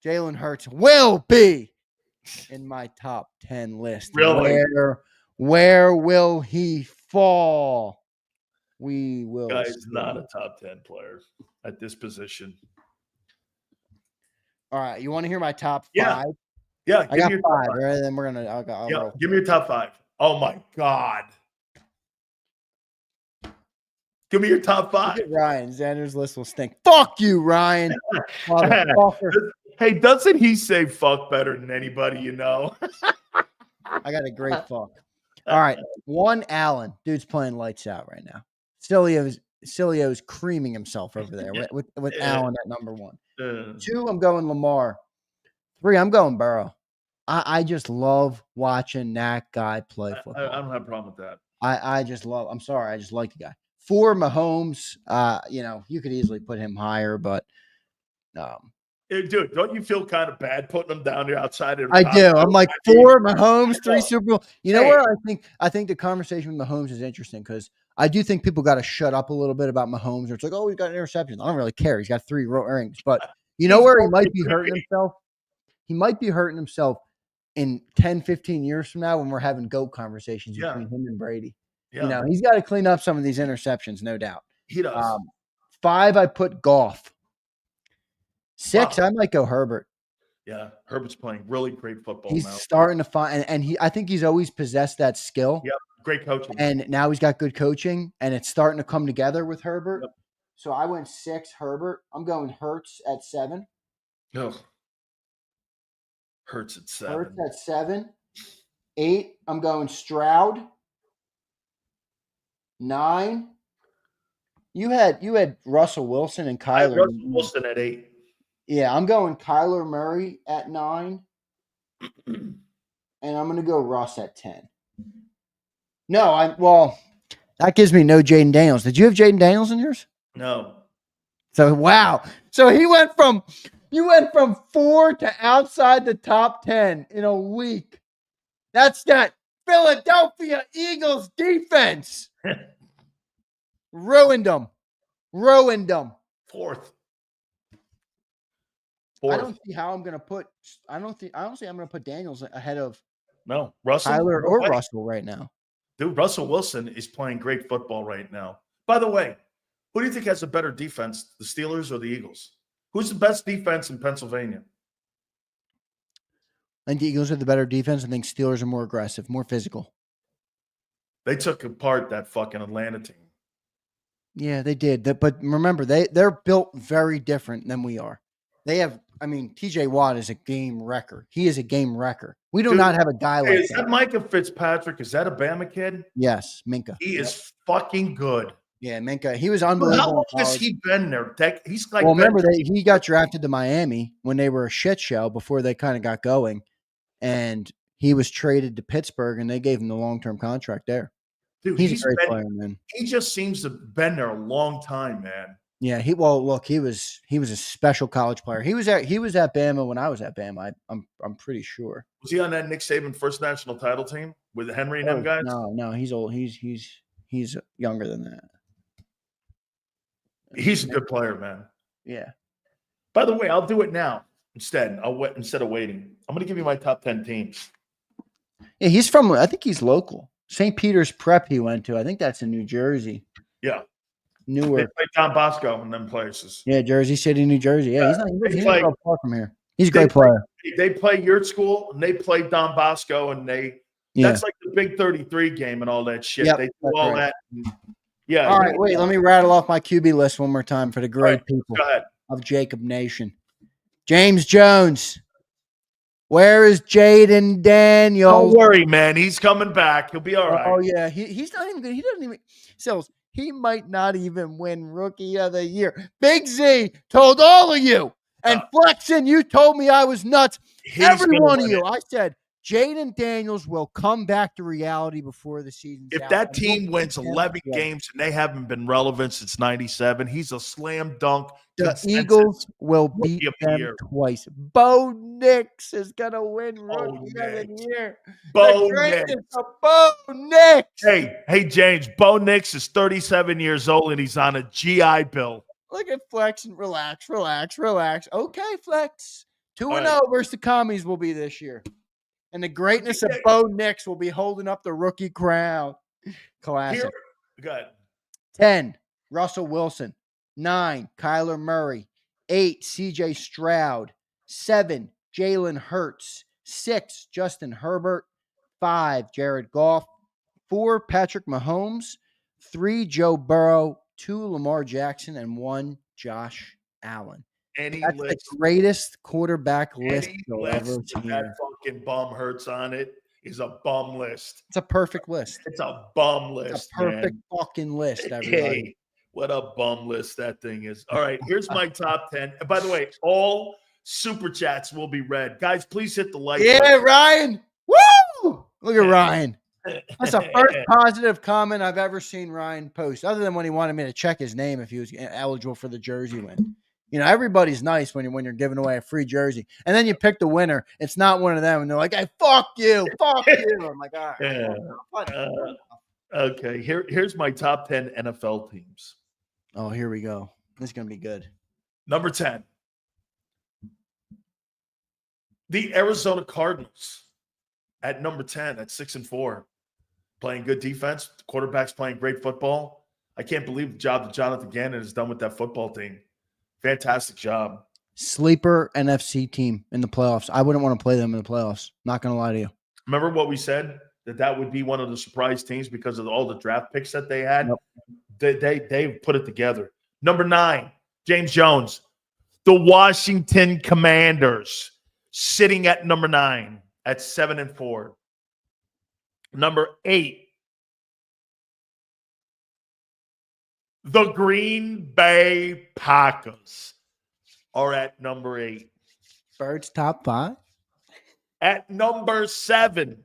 Jalen Hurts will be in my top 10 list.
Really?
Where will he fall? We will.
Guy's not a top 10 player at this position.
All right. You want to hear my top 5?
Yeah.
I got 5. Right? Then we're going to.
Give me your top 5. Oh, my God. Give me your top 5.
Look at Ryan. Zander's list will stink. Fuck you, Ryan.
Hey, doesn't he say fuck better than anybody you know?
I got a great fuck. All right. 1, Allen. Dude's playing lights out right now. Silio's creaming himself over there with Allen at number 1. 2, I'm going Lamar. 3, I'm going Burrow. I just love watching that guy play football.
I don't have a problem with that.
I just like the guy. 4, Mahomes. You could easily put him higher, but
dude, don't you feel kind of bad putting him down there outside of the
I
top
do. I'm like 4 Mahomes, 3
Yeah.
Super Bowl. You know where I think the conversation with Mahomes is interesting because I do think people got to shut up a little bit about Mahomes. Or it's like, oh, he's got an interception. I don't really care. He's got 3 rings. But you know where he might be hurting himself? He might be hurting himself in 10, 15 years from now when we're having GOAT conversations between him and Brady.
Yeah.
He's got to clean up some of these interceptions, no doubt.
He does.
5, I put Goff. 6, I might go Herbert.
Yeah, Herbert's playing really great football
He's
now.
starting to find, and I think he's always possessed that skill.
Yep, great coaching.
And now he's got good coaching, and it's starting to come together with Herbert.
Yep.
So I went 6, Herbert. I'm going Hurts at 7.
Ugh. Hurts at 7.
Hurts at 7. 8, I'm going Stroud. 9, You had Russell Wilson and
I have
Kyler.
Russell Wilson at 8.
Yeah, I'm going Kyler Murray at 9, and I'm going to go Russ at 10. No, that gives me no Jaden Daniels. Did you have Jaden Daniels in yours?
No.
So wow. So you went from 4 to outside the top 10 in a week. That's that Philadelphia Eagles defense. Ruined them.
Fourth.
I don't see how I'm going to put. I don't see I'm going to put Daniels ahead of
No. Russell?
Tyler
No
or
way.
Russell right now.
Dude, Russell Wilson is playing great football right now. By the way, who do you think has a better defense, the Steelers or the Eagles? Who's the best defense in Pennsylvania?
I think the Eagles have the better defense. I think Steelers are more aggressive, more physical.
They took apart that fucking Atlanta team.
Yeah, they did. But remember, they're built very different than we are. They have, TJ Watt is a game wrecker. He is a game wrecker. We do not have a guy like
Is
that.
that Micah Fitzpatrick? Is that a Bama kid?
Yes, Minka.
He is fucking good.
Yeah, Minka. He was
How
unbelievable.
long has he been there? He's like,
remember, he got drafted to Miami when they were a shit show before they kind of got going. And he was traded to Pittsburgh, and they gave him the long-term contract there.
dude,
he's a great player, man.
He just seems to have been there a long time, man.
Yeah, he was a special college player. He was at Bama when I was at Bama. I'm pretty sure.
Was he on that Nick Saban first national title team with Henry and them guys?
No, he's old. He's younger than that.
He's a good player, man.
Yeah.
By the way, I'll do it now instead. Instead of waiting. I'm going to give you my top 10 teams.
Yeah, he's from. I think he's local. St. Peter's Prep. He went to. I think that's in New Jersey.
Yeah.
Newark.
They play Don Bosco in them places.
Yeah, Jersey City, New Jersey. Yeah, he's not far from here. He's a great player.
They play your school and they play Don Bosco and that's like the Big 33 game and all that shit.
Yep,
they do all
right.
that. Yeah.
All right, wait. Let me rattle off my QB list one more time for the great people of JAKIB Nation. James Jones. Where is Jaden Daniels?
Don't worry, man. He's coming back. He'll be all right.
Oh yeah, he's not even good. He doesn't even. Sills, he might not even win Rookie of the Year. Big Z told all of you, and Flexen, you told me I was nuts. Every one of you, I said Jaden Daniels will come back to reality before the season.
If that team wins 11 games and they haven't been relevant since '97, he's a slam dunk.
The Eagles will beat them twice. Bo Nix is going to win Rookie of the Year.
Bo Nix.
Bo Nix.
Hey, James. Bo Nix is 37 years old and he's on a GI Bill.
Look at Flex and relax. Okay, Flex. 2-0 versus the commies will be this year. And the greatness of Bo Nix will be holding up the rookie crown. Classic.
Good.
10, Russell Wilson. 9, Kyler Murray. 8, CJ Stroud. 7, Jalen Hurts. 6, Justin Herbert. 5, Jared Goff. 4, Patrick Mahomes. 3, Joe Burrow. 2, Lamar Jackson. And 1, Josh Allen. That's the greatest quarterback list you'll ever see.
That fucking bum hurts on it is a bum list.
It's a perfect list.
It's a bum list.
It's a perfect fucking list, everybody.
Hey, what a bum list that thing is. All right, here's my top 10. And by the way, all super chats will be read. Guys, please hit the like button.
Ryan. Woo! Look at Ryan. That's the first positive comment I've ever seen Ryan post, other than when he wanted me to check his name if he was eligible for the jersey win. You know, everybody's nice when you're giving away a free jersey. And then you pick the winner. It's not one of them. And they're like, hey, fuck you. I'm like, all right.
Okay, here's my top 10 NFL teams.
Oh, here we go. This is going to be good.
Number 10, the Arizona Cardinals at number 10 at 6-4. Playing good defense. The quarterback's playing great football. I can't believe the job that Jonathan Gannon has done with that football team. Fantastic job.
Sleeper NFC team in the playoffs. I wouldn't want to play them in the playoffs. Not going to lie to you.
Remember what we said? That would be one of the surprise teams because of all the draft picks that they had. Yep. They put it together. Number 9, James Jones. The Washington Commanders sitting at number 9 at 7-4. Number 8, The Green Bay Packers are at number 8.
Birds top 5.
At number 7,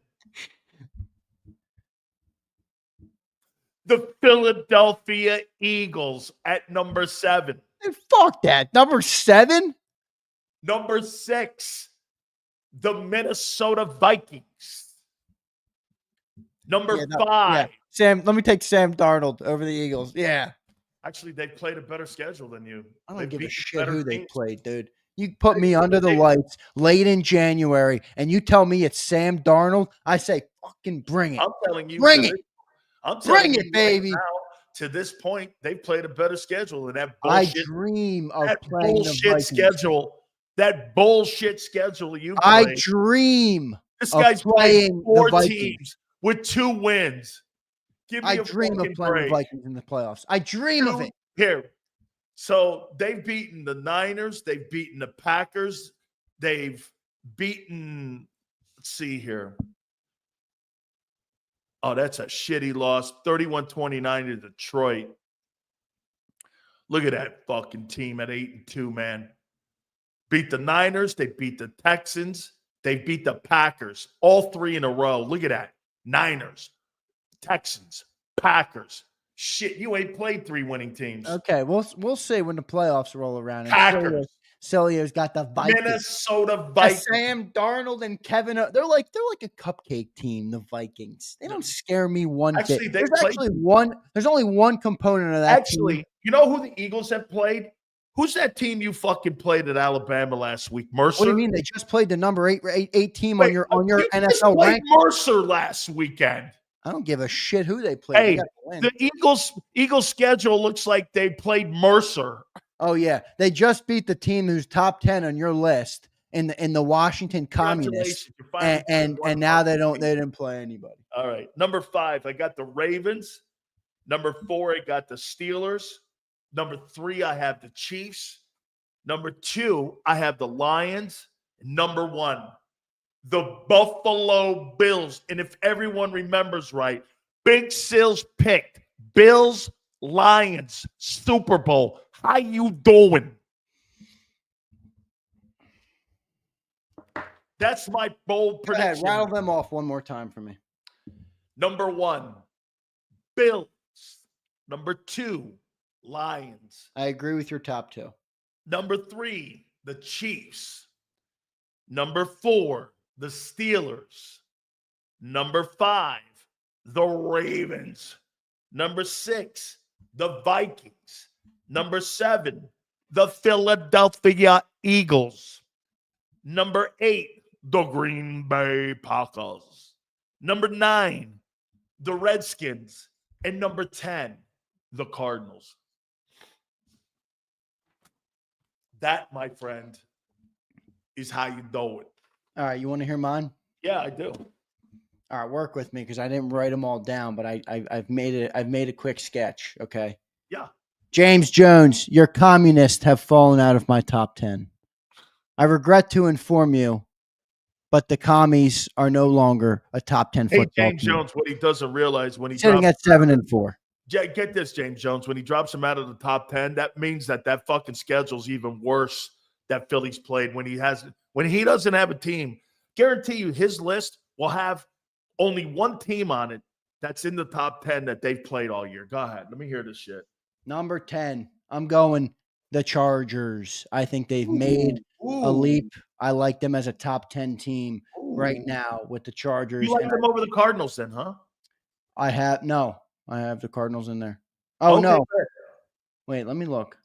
the Philadelphia Eagles at number 7.
Hey, fuck that. Number 7?
Number 6, the Minnesota Vikings. Number 5.
Sam, let me take Sam Darnold over the Eagles. Yeah.
Actually, they played a better schedule than you.
I don't
They've
give a
beaten
shit
better
who they
teams.
played, dude. You put me under the lights late in January and you tell me it's Sam Darnold, I say fucking bring it.
I'm telling you,
Bring it.
I'm telling
Bring
you
it, baby.
right now, to this point, they've played a better schedule than that
I
bullshit.
dream of
That
playing the
bullshit
Vikings.
schedule. That bullshit schedule you
I
play.
dream
This
of
guy's played
playing
4
the Vikings.
teams with 2 wins. Give me
I
a
dream of
fucking
playing
break.
the Vikings in the playoffs. I dream of it.
Here. So they've beaten the Niners. They've beaten the Packers. They've beaten, let's see here. Oh, that's a shitty loss. 31-29 to Detroit. Look at that fucking team at 8-2, man. Beat the Niners. They beat the Texans. They beat the Packers. All 3 in a row. Look at that. Niners, Texans, Packers. Shit, you ain't played 3 winning teams.
Okay, we'll see when the playoffs roll around. And
Packers.
Silio's got the Vikings.
Minnesota Vikings.
Sam Darnold and Kevin. They're like a cupcake team. The Vikings. They don't scare me one
Actually,
bit.
they
There's only one component of that.
Actually,
team.
you know who the Eagles have played? Who's that team you fucking played at Alabama last week? Mercer.
What do you mean? They just played the number eight team on your
you just
NFL
played
rank.
Mercer last weekend.
I don't give a shit who they played.
Hey,
they gotta win.
the Eagles schedule looks like they played Mercer.
Oh yeah, they just beat the team who's top 10 on your list in the Washington Communists, and now they didn't play anybody.
All right, number 5, I got the Ravens. Number 4, I got the Steelers. Number 3, I have the Chiefs. Number 2, I have the Lions. Number 1, the Buffalo Bills. And if everyone remembers right, Big Sills picked Bills, Lions, Super Bowl. How you doing? That's my bold prediction.
Go ahead, rattle them off one more time for me.
Number 1, Bills. Number 2, Lions.
I agree with your top 2.
Number 3, the Chiefs. Number 4, the Steelers. Number 5, the Ravens. Number 6, the Vikings. Number 7, the Philadelphia Eagles. Number 8, the Green Bay Packers. Number 9, the Redskins. And number 10, the Cardinals. That, my friend, is how you do it.
All right, you want to hear mine?
Yeah, I do.
All right, work with me because I didn't write them all down, but I've made a quick sketch. Okay.
Yeah.
James Jones, your communists have fallen out of my top 10. I regret to inform you, but the commies are no longer a top 10
Hey,
football
James
team.
Jones, what he doesn't realize when he
Sitting at 7-4.
Get this, James Jones. When he drops him out of the top 10, that means that fucking schedule's even worse that Philly's played when he doesn't have a team. Guarantee you his list will have only one team on it that's in the top 10 that they've played all year. Go ahead. Let me hear this shit.
Number 10, I'm going the Chargers. I think they've made a leap. I like them as a top 10 team right now with the Chargers.
You like them over the Cardinals then, huh?
I have the Cardinals in there. Oh, okay, no. Fair. Wait, let me look.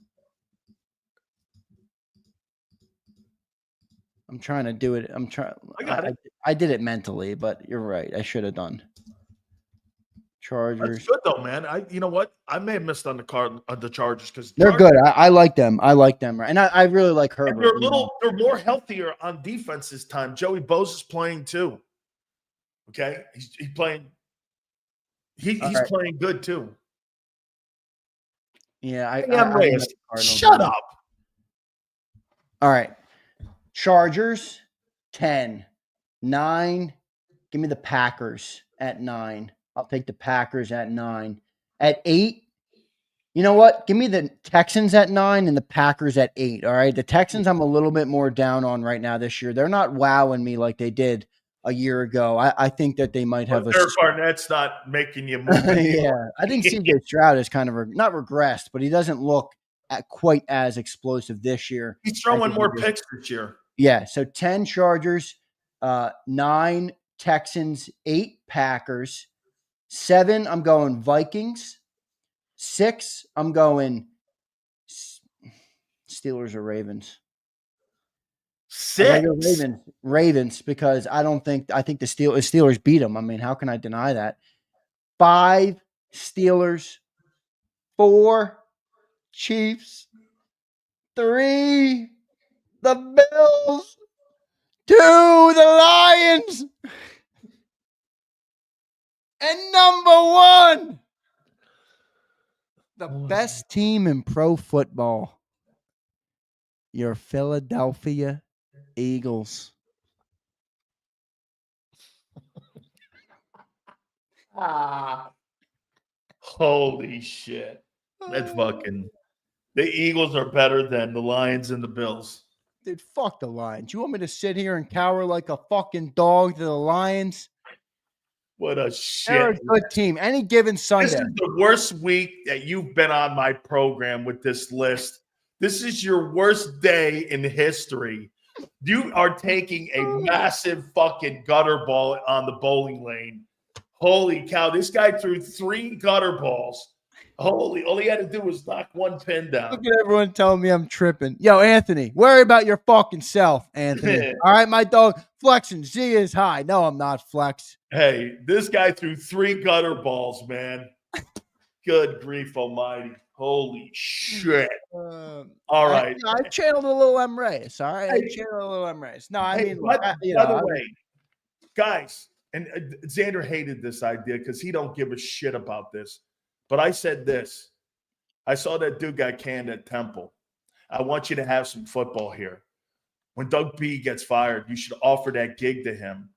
I'm trying to do it.
I got it.
I did it mentally, but you're right. I should have done. Chargers.
That's good though, man. You know what? I may have missed on the Chargers because
they're good. I like them. I like them, right? And I really like Herbert.
They're more healthier on defense this time. Joey Bosa is playing too. Okay, he's playing. He's playing good too.
Yeah,
I'm raised. Shut up.
All right, Chargers 10, 9. Give me the Packers at 9. I'll take the Packers at 9. At 8, You know what? Give me the Texans at 9 and the Packers at 8. All right. The Texans, I'm a little bit more down on right now this year. They're not wowing me like they did a year ago. I think that they might have
Derek Barnett's not making you move.
yeah. I think CJ Stroud is kind of not regressed, but he doesn't look quite as explosive this year.
He's throwing more picks this year.
Yeah. So 10 Chargers, 9 Texans, 8 Packers, 7, I'm going Vikings. 6, I'm going Steelers or Ravens.
6?
Ravens, because I think the Steelers beat them. I mean, how can I deny that? 5, Steelers. 4, Chiefs. 3, the Bills. 2, the Lions. And number 1, the best team in pro football, your Philadelphia Eagles.
Holy shit. That's fucking. The Eagles are better than the Lions and the Bills.
Dude, fuck the Lions. You want me to sit here and cower like a fucking dog to the Lions?
What a shit.
They're a good team. Any given Sunday.
This is the worst week that you've been on my program with this list. This is your worst day in history. You are taking a massive fucking gutter ball on the bowling lane. Holy cow. This guy threw 3 gutter balls. All he had to do was knock one pin down.
Look at everyone telling me I'm tripping. Yo, Anthony, worry about your fucking self, Anthony. All right, my dog flexing. Z is high. No, I'm not flex.
Hey, this guy threw 3 gutter balls, man. Good grief almighty. Holy shit. All right.
I channeled a little M. Reyes. All right. I channeled a little M. Reyes. No, I mean,
by the way, guys, and Zander hated this idea because he don't give a shit about this. But I said this. I saw that dude got canned at Temple. I want you to have some football here. When Doug B gets fired, you should offer that gig to him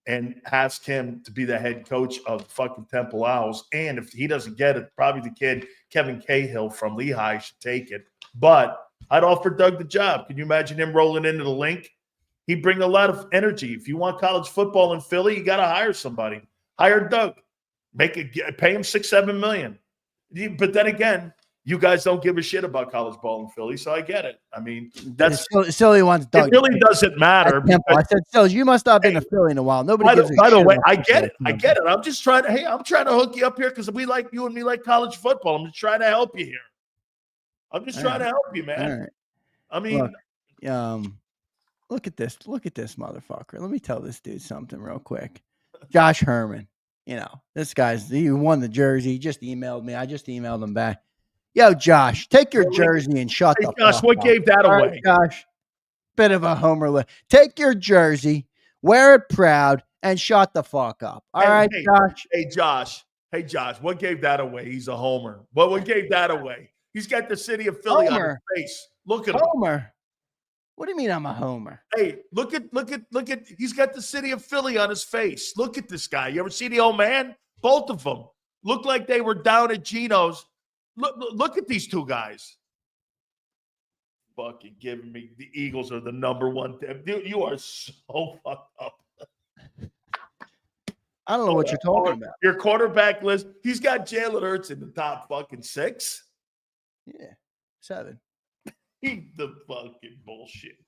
and ask him to be the head coach of fucking Temple Owls. And if he doesn't get it, probably the kid, Kevin Cahill from Lehigh, should take it. But I'd offer Doug the job. Can you imagine him rolling into the link? He'd bring a lot of energy. If you want college football in Philly, you got to hire somebody. Hire Doug. Pay him $6-7 million. But then again, you guys don't give a shit about college ball in Philly, so I get it. I mean, that's
Silly wants Doug.
It really doesn't matter.
I said, Silly, you must not have been to Philly in a while. Nobody gives a shit.
By the way, I get it. I get it. I'm just trying to. Hey, I'm trying to hook you up here because we like you and me like college football. I'm just trying to help you here. I'm just trying to help you, man.
All right.
I mean,
look at this. Look at this motherfucker. Let me tell this dude something real quick. Josh Herman. You know, this he won the jersey. He just emailed me. I just emailed him back. Yo, Josh, take your jersey and shut the fuck up.
Josh, what gave that away?
Josh, bit of a homer. Take your jersey, wear it proud, and shut the fuck up. All right, Josh?
Hey, Josh, what gave that away? He's a homer. What gave that away? He's got the city of Philly on his face. Look at him.
Homer. What do you mean I'm a homer?
Hey, look at he's got the city of Philly on his face. Look at this guy. You ever see the old man? Both of them look like they were down at Geno's. Look at these two guys. Fucking giving me the Eagles are the number 1 team. Dude, you are so fucked up.
I don't know what you're talking about.
Your quarterback list, he's got Jalen Hurts in the top fucking 6.
Yeah, 7.
He's the fucking bullshit.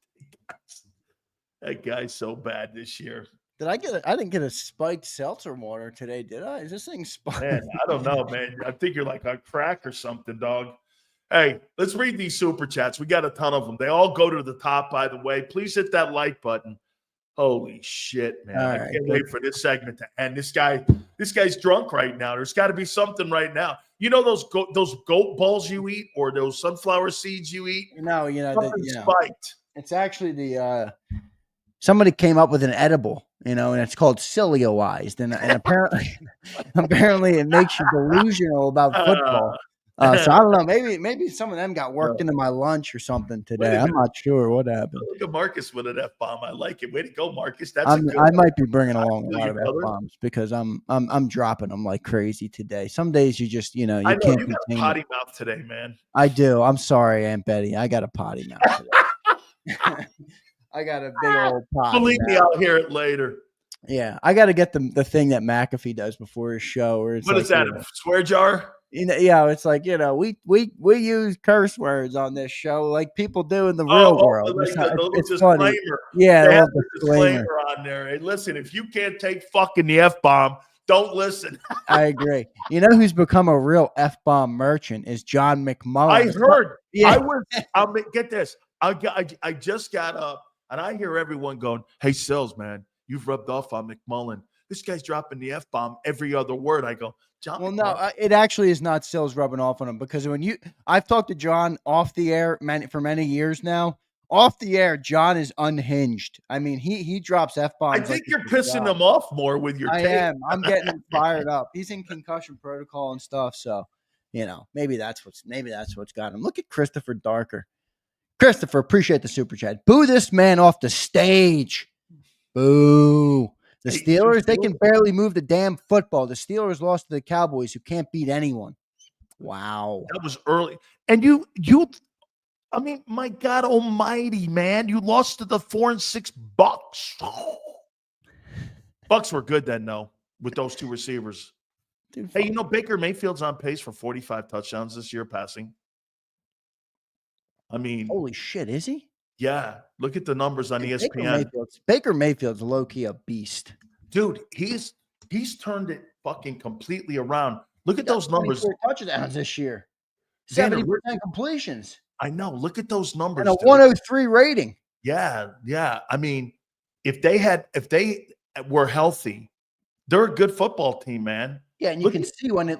That guy's so bad this year.
I didn't get a spiked seltzer water today, did I? Is this thing spiked?
Man, I don't know, man. I think you're like on crack or something, dog. Hey, let's read these super chats. We got a ton of them. They all go to the top, by the way. Please hit that like button. Holy shit, man. I can't wait for this segment to end. This guy's drunk right now. There's got to be something right now. You know those goat balls you eat or those sunflower seeds you eat?
No,
spiked.
It's actually somebody came up with an edible, and it's called Sileo-ized, and apparently it makes you delusional about football. So I don't know. Maybe some of them got worked into my lunch or something today. I'm not sure what happened.
Look at Marcus with an F-bomb. I like it. Way to go, Marcus. That's
I
one.
might be bringing along a
feel
lot
you,
of
brother.
F-bombs because I'm dropping them like crazy today. Some days you just you
I know
can't
you got a
contain
potty
it.
mouth today, man.
I do. I'm sorry, Aunt Betty. I got a potty mouth today. I got a big old potty
Believe me,
mouth.
I'll hear it later.
Yeah, I got to get the thing that McAfee does before his show, where it's
What
like,
is that? A swear jar?
it's like we use curse words on this show like people do in the real world.
Like the little
It's
disclaimer.
funny. Yeah,
They
a
have
little
the
disclaimer.
disclaimer on there. Hey, listen, if you can't take fucking the F-bomb, don't listen.
I agree. You know who's become a real F-bomb merchant is John McMullen.
I heard.
Yeah.
I'll get this. I just got up and I hear everyone going, "Hey, Sills, man, you've rubbed off on McMullen. This guy's dropping the F-bomb every other word." I go, John.
Well,
McMullen.
no, it actually is not Sills rubbing off on him because I've talked to John off the air for many years now. Off the air, John is unhinged. I mean, he drops F-bombs.
I think you're pissing him off more with your
I
tape.
am. I'm getting him fired up. He's in concussion protocol and stuff. So, maybe that's what's got him. Look at Christopher Darker. Christopher, appreciate the super chat. Boo this man off the stage. Boo. The Steelers, they can barely move the damn football. The Steelers lost to the Cowboys, who can't beat anyone. Wow.
That was early. And I mean, my God almighty, man. You lost to the 4-6 Bucs. Bucs were good then, though, with those two receivers.
Dude,
hey, Baker Mayfield's on pace for 45 touchdowns this year passing. I mean,
holy shit, is he?
Yeah. Look at the numbers on ESPN.
Baker Mayfield's low-key a beast.
Dude, he's turned it fucking completely around. Look at those numbers.
24 touchdowns this year. 70% completions.
I know. Look at those numbers.
And a 103 rating.
Yeah. I mean, if they were healthy, they're a good football team, man.
Yeah, and you can see when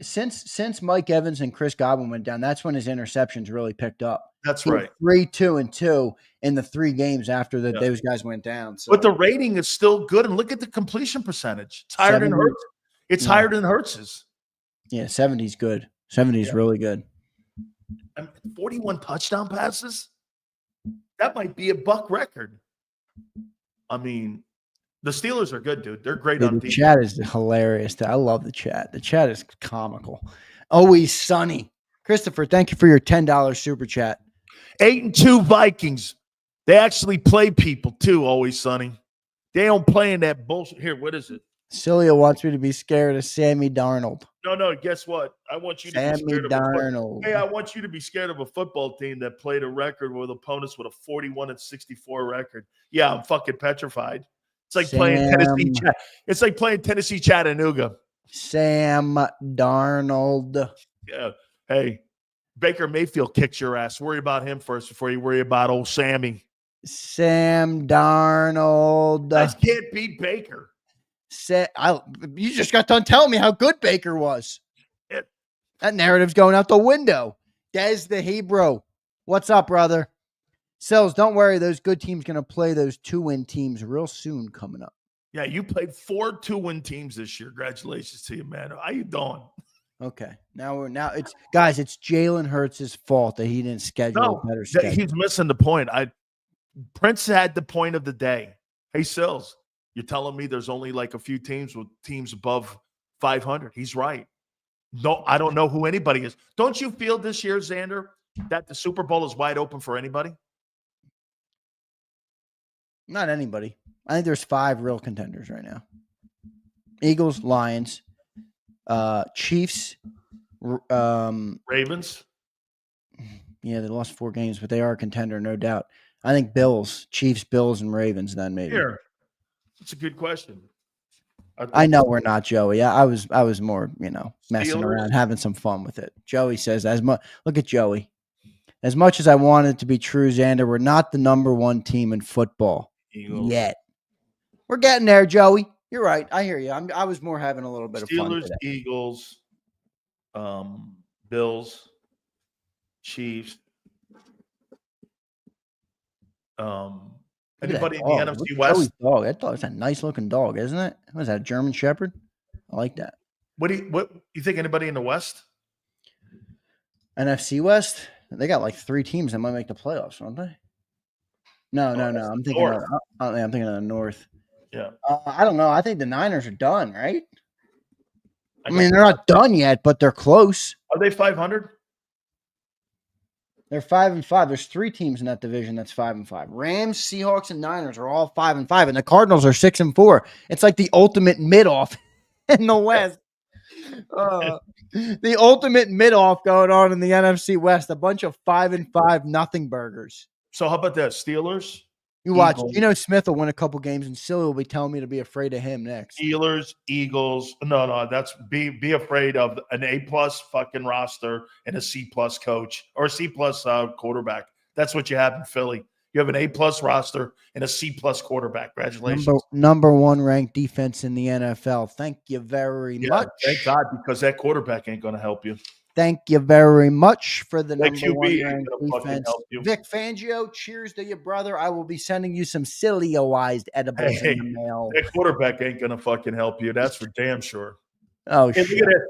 since Mike Evans and Chris Godwin went down, that's when his interceptions really picked up.
That's right.
3-2-2 in the 3 games after those guys went down. So.
But the rating is still good, and look at the completion percentage. It's higher than Hurts. It's higher than Hurts's.
Yeah, 70's good. 70's really good.
41 touchdown passes. That might be a Buck record. I mean, the Steelers are good, dude. They're great on defense.
The chat is hilarious. I love the chat. The chat is comical. Always sunny. Christopher, thank you for your $10 super chat.
8-2 Vikings. They actually play people too, Always Sunny. They don't play in that bullshit. Here, what is it?
Sileo wants me to be scared of Sammy Darnold.
No, guess what? I want you to be scared of Darnold. Hey, I want you to be scared of a football team that played a record with opponents with a 41-64 record. Yeah, I'm fucking petrified. It's like playing Tennessee. It's like playing Tennessee Chattanooga.
Sam Darnold.
Yeah. Hey, Baker Mayfield kicks your ass. Worry about him first before you worry about old Sammy.
Sam Darnold.
That can't beat Baker.
You just got done telling me how good Baker was. That narrative's going out the window. Des the Hebrew. What's up, brother? Sells, don't worry. Those good teams going to play those 2-win teams real soon coming up.
Yeah, you played 4 2-win teams this year. Congratulations to you, man. How you doing?
Okay. Now it's Jalen Hurts' fault that he didn't schedule a better schedule.
He's missing the point. Prince had the point of the day. Hey, Sills, you're telling me there's only like a few teams with teams above 500. He's right. No, I don't know who anybody is. Don't you feel this year, Zander, that the Super Bowl is wide open for anybody?
Not anybody. I think there's 5 real contenders right now. Eagles, Lions, Chiefs,
Ravens.
Yeah, they lost 4 games, but they are a contender, no doubt. I think Bills, Chiefs, Bills, and Ravens. Then maybe.
Here, that's a good question.
I know we're not Joey. I was more, messing
Steelers.
around, having some fun with it. Joey says look at Joey. As much as I want it to be true, Zander, we're not the number 1 team in football yet. We're getting there, Joey. You're right. I hear you. I was more having a little bit of fun
Steelers,
today.
Eagles, Bills, Chiefs. Anybody in the NFC West?
Dog. That dog's a nice looking dog, isn't it? What is that, a German Shepherd? I like that.
What you think? Anybody in the West?
NFC West, they got like 3 teams that might make the playoffs, don't they? No.
That's
I'm
the
thinking of
North.
I'm thinking of the North.
Yeah.
I don't know. I think the Niners are done, right?
I
I
got
mean, they're not done yet, but they're close.
Are they 500?
They're 5-5. There's 3 teams in that division that's 5-5. Rams, Seahawks, and Niners are all 5-5, and the Cardinals are 6-4. It's like the ultimate mid-off in the West. The ultimate mid-off going on in the NFC West. A bunch of 5-5 nothing burgers.
So how about that? Steelers,
You watch.
Eagles,
Smith will win a couple games, and Sileo will be telling me to be afraid of him next.
Steelers, Eagles. No, that's be afraid of an A+ fucking roster and a C+ coach or a C+ quarterback. That's what you have in Philly. You have an A+ roster and a C+ quarterback. Congratulations.
Number 1 ranked defense in the NFL. Thank you very much.
Thank God, because that quarterback ain't going to help you.
Thank you very much for the
That
number
QB
1
ain't
ranked
gonna fucking
defense.
help you.
Vic Fangio, cheers to you, brother. I will be sending you some Sileo-ized edibles in the mail.
That quarterback ain't going to fucking help you. That's for damn sure.
Oh,
Hey,
shit.
look at it.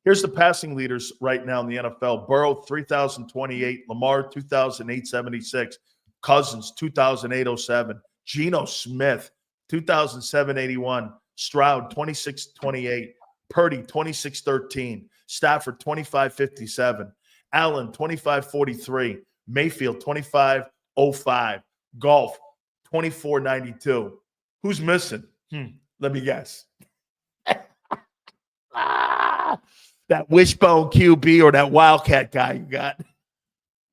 Here's the passing leaders right now in the NFL. Burrow, 3,028. Lamar, 2,876. Cousins, 2,807. Geno Smith, 2,781. Stroud, 2,628. Purdy, 2,613. Stafford, 2,557. Allen, 2,543. Mayfield, 2,505. Golf, 2,492. Who's missing? Let me guess. That wishbone QB or that Wildcat guy you got.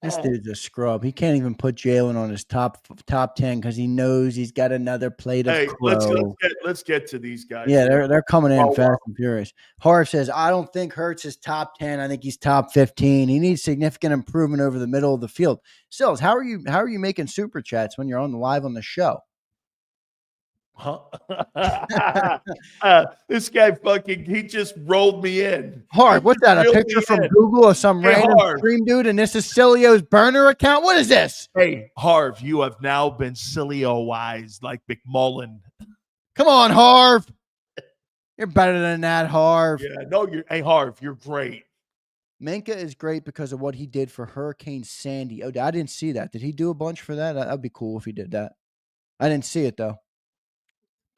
This dude's a scrub. He can't even put Jalen on his top 10 because he knows he's got another plate of crow.
Let's get to these guys.
Yeah, they're coming in fast and furious. Harv says, I don't think Hurts is top 10. I think he's top 15. He needs significant improvement over the middle of the field. Sills, how are you making super chats when you're on live on the show?
Huh? This guy he just rolled me in.
Harv, what's that? A picture from Google of some random stream dude, and this is Silio's burner account? What is this?
Hey, Harv, you have now been Sileo-wise like McMullen.
Come on, Harv. You're better than that, Harv.
Yeah, no, hey, Harv, you're great.
Minka is great because of what he did for Hurricane Sandy. Oh, I didn't see that. Did he do a bunch for that? That'd be cool if he did that. I didn't see it, though.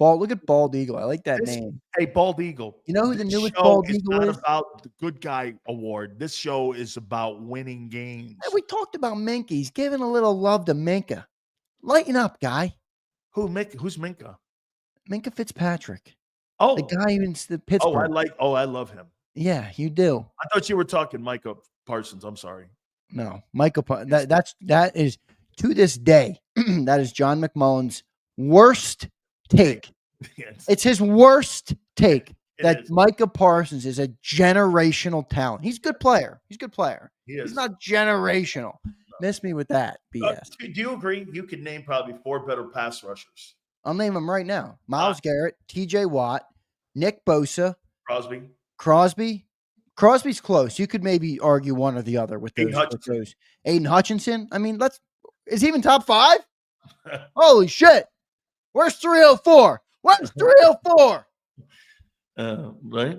Look at Bald Eagle. I like that name.
Hey, Bald Eagle.
You know who the newest Bald Eagle is?
It's not about the good guy award. This show is about winning games.
Hey, we talked about Minka. He's giving a little love to Minka. Lighten up, guy.
Who's Minka?
Minka Fitzpatrick.
Oh,
the guy in Pittsburgh.
I love him.
Yeah, you do.
I thought you were talking Micah Parsons. I'm sorry.
No, Micah. That is to this day. That is John McMullen's worst take.
Yes.
It's his worst take that Micah Parsons is a generational talent. He's a good player. He's not generational. No. Miss me with that BS.
Do you agree? You could name probably 4 better pass rushers.
I'll name them right now. Myles Garrett, TJ Watt, Nick Bosa, Crosby. Crosby's close. You could maybe argue one or the other with those. Aiden Hutchinson. I mean, is he even top 5? Holy shit. Where's 304? Where's 304?
Right.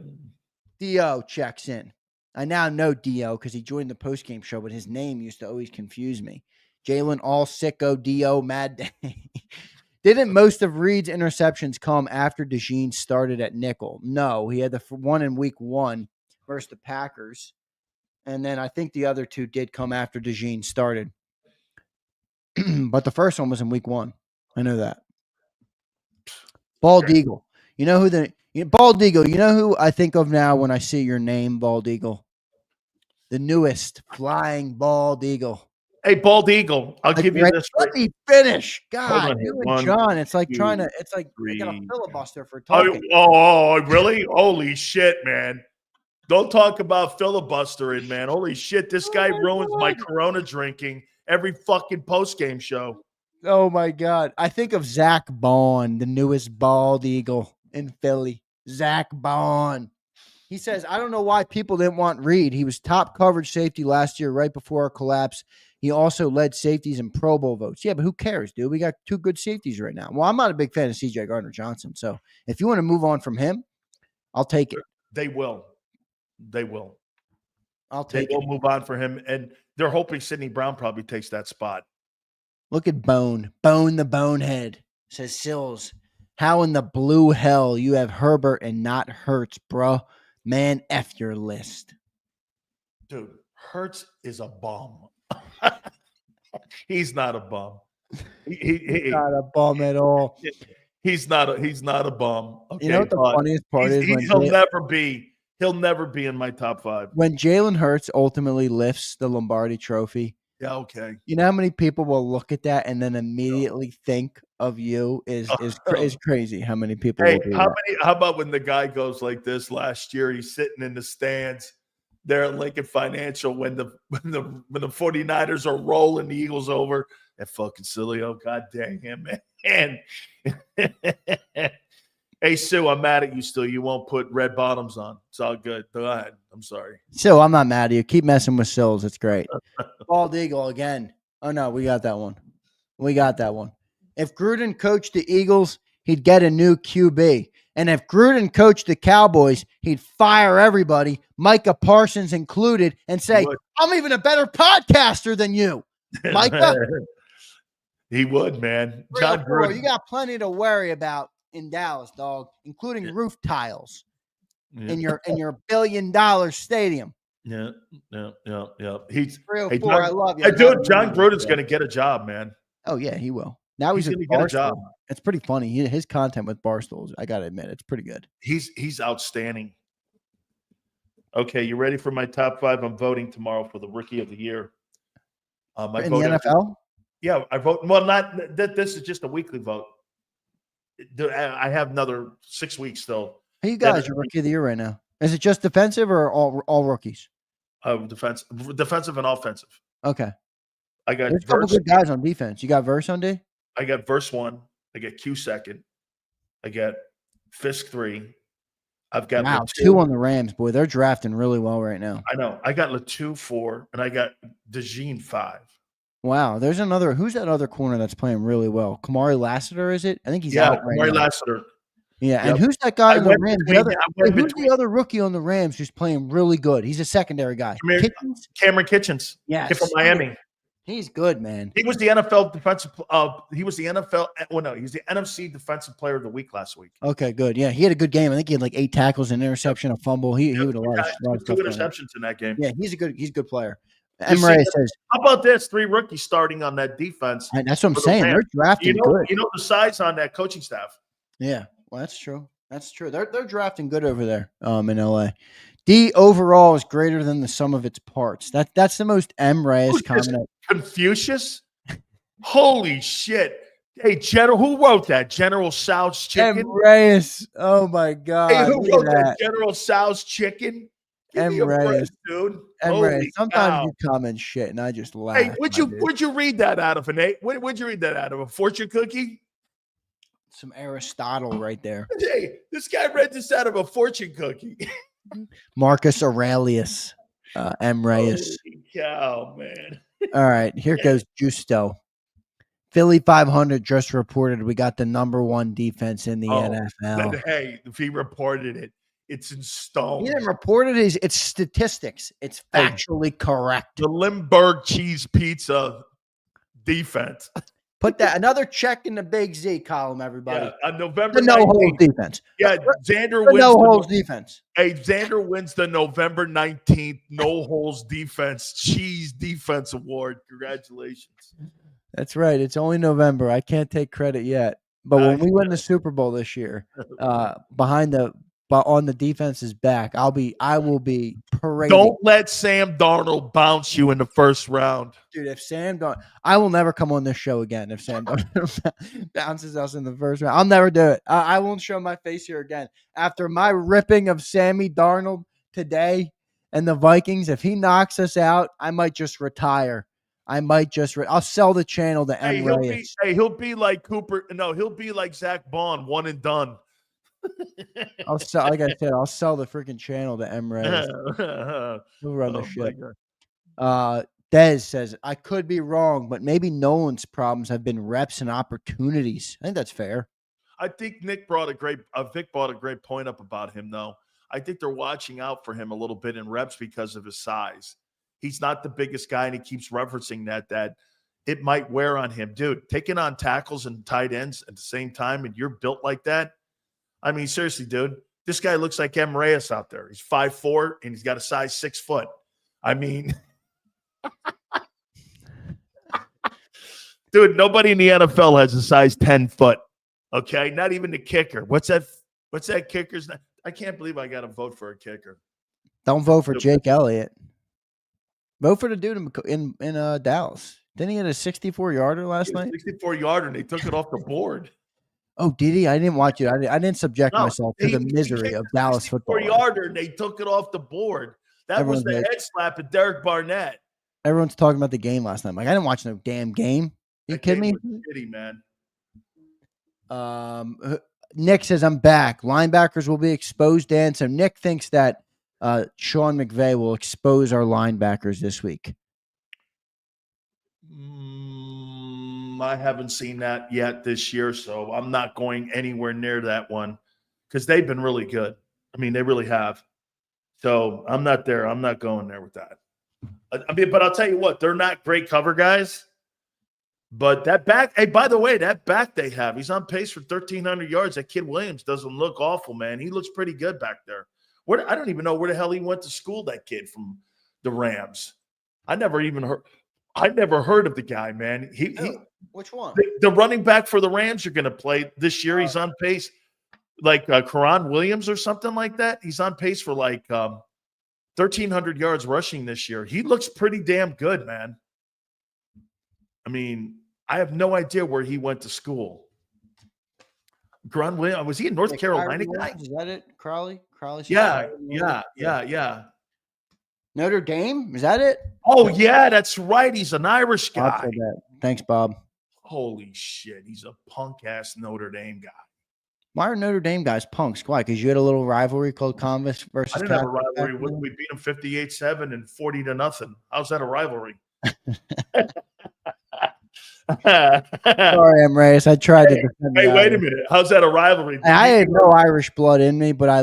Dio checks in. I now know Dio because he joined the postgame show, but his name used to always confuse me. Jalen All Sicko Dio Mad Day. Didn't most of Reed's interceptions come after DeJean started at nickel? No, he had the one in week 1 versus the Packers. And then I think the other 2 did come after DeJean started. But the first one was in week 1. I know that. Bald Eagle. Bald Eagle, you know who I think of now when I see your name, Bald Eagle? The newest flying Bald Eagle.
Hey, Bald Eagle, I'll give you this.
Let me finish. God, you and John, it's like making a filibuster for talking.
Oh, really? Holy shit, man. Don't talk about filibustering, man. Holy shit, this guy ruins my Corona drinking every fucking post-game show.
Oh, my God. I think of Zack Baun, the newest Bald Eagle in Philly. Zack Baun. He says, I don't know why people didn't want Reed. He was top coverage safety last year right before our collapse. He also led safeties in Pro Bowl votes. Yeah, but who cares, dude? We got 2 good safeties right now. Well, I'm not a big fan of C.J. Gardner-Johnson, so if you want to move on from him, I'll take it.
They will.
I'll
They
take
will
it.
move on for him, and they're hoping Sidney Brown probably takes that spot.
Look at Bone the Bonehead, says Sills. How in the blue hell you have Herbert and not Hurts, bro? Man, F your list.
Dude, Hurts is a bum. He's not a bum.
Not a bum at all.
He's not a bum. Okay,
You know what the funniest part is?
He'll never be in my top 5.
When Jalen Hurts ultimately lifts the Lombardi Trophy,
Yeah, okay.
you know how many people will look at that and then immediately think of you is crazy. How many people will
Hey,
do that?
how about when the guy goes like this last year? He's sitting in the stands there at Lincoln Financial when the 49ers are rolling the Eagles over. That fucking Sileo, god dang him, man. Hey Sue, I'm mad at you still. You won't put red bottoms on. It's all good. Go ahead. I'm sorry.
So I'm not mad at you. Keep messing with Sills. It's great. Bald Eagle again. Oh no, we got that one. If Gruden coached the Eagles, he'd get a new QB. And if Gruden coached the Cowboys, he'd fire everybody, Micah Parsons included, and say, I'm even a better podcaster than you. Micah?
He would, man. John Gruden.
You got plenty to worry about in Dallas, dog, including roof tiles in your $1 billion stadium.
Yeah. He's
304. I love you.
Dude, John Gruden's going to get a job, man.
Oh yeah, he will. Now he's going to get a job. It's pretty funny. His content with Barstools, I got to admit, it's pretty good.
He's outstanding. Okay, you ready for my top 5? I'm voting tomorrow for the Rookie of the Year.
In the NFL?
Yeah, I vote. Well, not that. This is just a weekly vote. I have another 6 weeks still.
Hey, you guys, your Rookie of the Year right now. Is it just defensive or all rookies?
Defensive and offensive.
Okay.
There's
a couple good guys on defense. You got Verse on D?
I got Verse 1. I got Q 2nd. I got Fisk 3. I've got
Latu. 2 on the Rams. Boy, they're drafting really well right now.
I know. I got Latu 4, and I got DeJean 5.
Wow. There's another. Who's that other corner that's playing really well? Kamari Lassiter, is it? I think he's out right now.
Kamari Lassiter.
Yeah, and who's that guy on the Rams? Who's the other rookie on the Rams who's playing really good? He's a secondary guy.
Cameron Kitchens.
Yeah,
from Miami.
He's good, man.
He was the NFL defensive. He was the NFL. Well, no, he was the NFC Defensive Player of the Week last week.
Okay, good. Yeah, he had a good game. I think he had like 8 tackles, an interception, a fumble. He had a lot of stuff.
2 interceptions in that game.
Yeah, he's a good player. Emre says,
"How about this? 3 rookies starting on that defense."
And that's what I'm saying. They're drafting good.
You know the size on that coaching staff.
Yeah, well, that's true. That's true. They're drafting good over there in LA. D overall is greater than the sum of its parts. That's the most Emre comment.
Confucius? Holy shit. Hey, General, who wrote that? General Sal's Chicken?
Emre. Oh my God.
Hey, who wrote that? General Sal's Chicken?
Emre,
dude.
Emre. Sometimes you comment shit and I just laugh.
Hey, where'd you read that out of, Nate? Where'd you read that out of? A fortune cookie?
Some Aristotle right there.
Hey, this guy read this out of a fortune cookie.
Marcus Aurelius. Emre.
Holy cow, man.
All right, here goes Justo. Philly 500 just reported we got the #1 defense in the NFL.
Hey, if he reported it, it's in stone.
He didn't report it. It's statistics. It's factually correct.
The Limburg cheese pizza defense.
Put that another check in the Big Z column, everybody.
Yeah, on November
the no holes defense.
Yeah, Zander wins
no holes defense.
Hey, Zander wins the November 19th no holes defense cheese defense award. Congratulations.
That's right. It's only November. I can't take credit yet. But when we win the Super Bowl this year, on the defense's back, I will be parading.
Don't let Sam Darnold bounce you in the first round.
Dude, if Sam Darnold, I will never come on this show again if Sam Darnold bounces us in the first round. I'll never do it. I won't show my face here again. After my ripping of Sammy Darnold today and the Vikings, if he knocks us out, I might just retire. I'll sell the channel to M.
He'll be like Cooper. No, he'll be like Zack Baun, one and done.
I'll sell the freaking channel to M. Reyes. He'll run the shit. Dez says, I could be wrong, but maybe Nolan's problems have been reps and opportunities. I think that's fair.
I think Vick brought a great point up about him, though. I think they're watching out for him a little bit in reps because of his size. He's not the biggest guy, and he keeps referencing that it might wear on him. Dude, taking on tackles and tight ends at the same time, and you're built like that. I mean, seriously, dude, this guy looks like M. Reyes out there. He's 5'4", and he's got a size 6 foot. I mean, dude, nobody in the NFL has a size 10 foot. Okay, not even the kicker. What's that kicker's name? I can't believe I got to vote for a kicker.
Don't vote for Jake Elliott. Vote for the dude in Dallas. Didn't he get a 64-yarder last night?
64-yarder, and they took it off the board.
Oh, did he? I didn't watch it. I didn't subject myself to the misery of Dallas football.
64-yarder, and they took it off the board. That was the head slap at Derek Barnett.
Everyone's talking about the game last night. I'm like, I didn't watch no damn game. You kidding me?
Shitty, man.
Nick says, I'm back. Linebackers will be exposed, Dan. So Nick thinks that Sean McVay will expose our linebackers this week.
I haven't seen that yet this year, so I'm not going anywhere near that one because they've been really good. I mean, they really have. So I'm not there. I'm not going there with that. I mean, but I'll tell you what, they're not great cover guys. But that back, hey, by the way, that back they have, he's on pace for 1,300 yards. That kid Williams doesn't look awful, man. He looks pretty good back there. I don't even know where the hell he went to school, that kid from the Rams. I never heard of the guy, man.
Which one?
The running back for the Rams are going to play this year. He's on pace, like Karan Williams or something like that. He's on pace for like 1,300 yards rushing this year. He looks pretty damn good, man. I mean, I have no idea where he went to school. Karan Williams, was he in North Carolina?
Is that it? Crowley?
Yeah.
Notre Dame? Is that it?
Oh, yeah, that's right. He's an Irish guy.
Thanks, Bob.
Holy shit. He's a punk-ass Notre Dame guy.
Why are Notre Dame guys punks? Why? Because you had a little rivalry called Converse versus
I didn't have a rivalry. We beat them 58-7 and 40-0. How's that a rivalry?
Sorry, I'm Reyes. I tried to defend.
Hey, wait a minute. How's that a rivalry?
I had no Irish blood in me, but I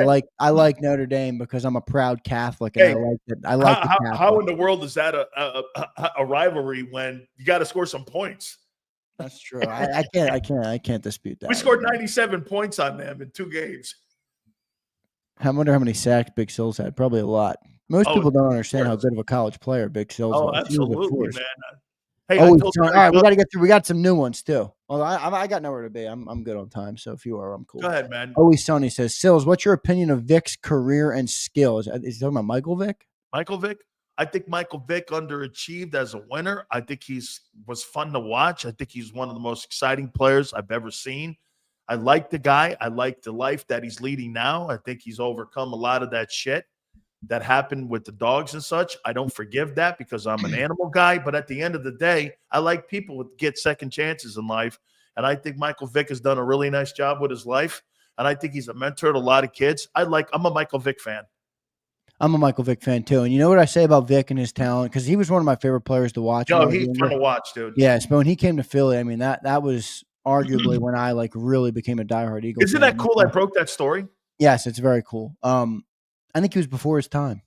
like Notre Dame because I'm a proud Catholic, and I like it. I like
how in the world is that a rivalry when you got to score some points?
That's true. I can't dispute that.
We scored 97 points on them in 2 games.
I wonder how many sacks Big Sills had. Probably a lot. Most people don't understand how good of a college player Big Sills was.
Oh, absolutely, man. Hey,
all right, we got to get through. We got some new ones too. Well, I got nowhere to be. I'm good on time. So if you are, I'm cool.
Go ahead, man.
Always Sunny says, Sills, what's your opinion of Vick's career and skill? Is he talking about Michael Vick?
Michael Vick? I think Michael Vick underachieved as a winner. I think was fun to watch. I think he's one of the most exciting players I've ever seen. I like the guy. I like the life that he's leading now. I think he's overcome a lot of that shit that happened with the dogs and such. I don't forgive that because I'm an animal guy. But at the end of the day, I like people who get second chances in life. And I think Michael Vick has done a really nice job with his life. And I think he's a mentor to a lot of kids. I'm a Michael Vick fan.
I'm a Michael Vick fan too. And you know what I say about Vick and his talent? Because he was one of my favorite players to watch.
No, he's fun to watch, dude.
Yes, but when he came to Philly, I mean, that was arguably when I really became a diehard Eagles
Isn't
fan.
that cool? I broke that story.
Yes, it's very cool. I think he was before his time.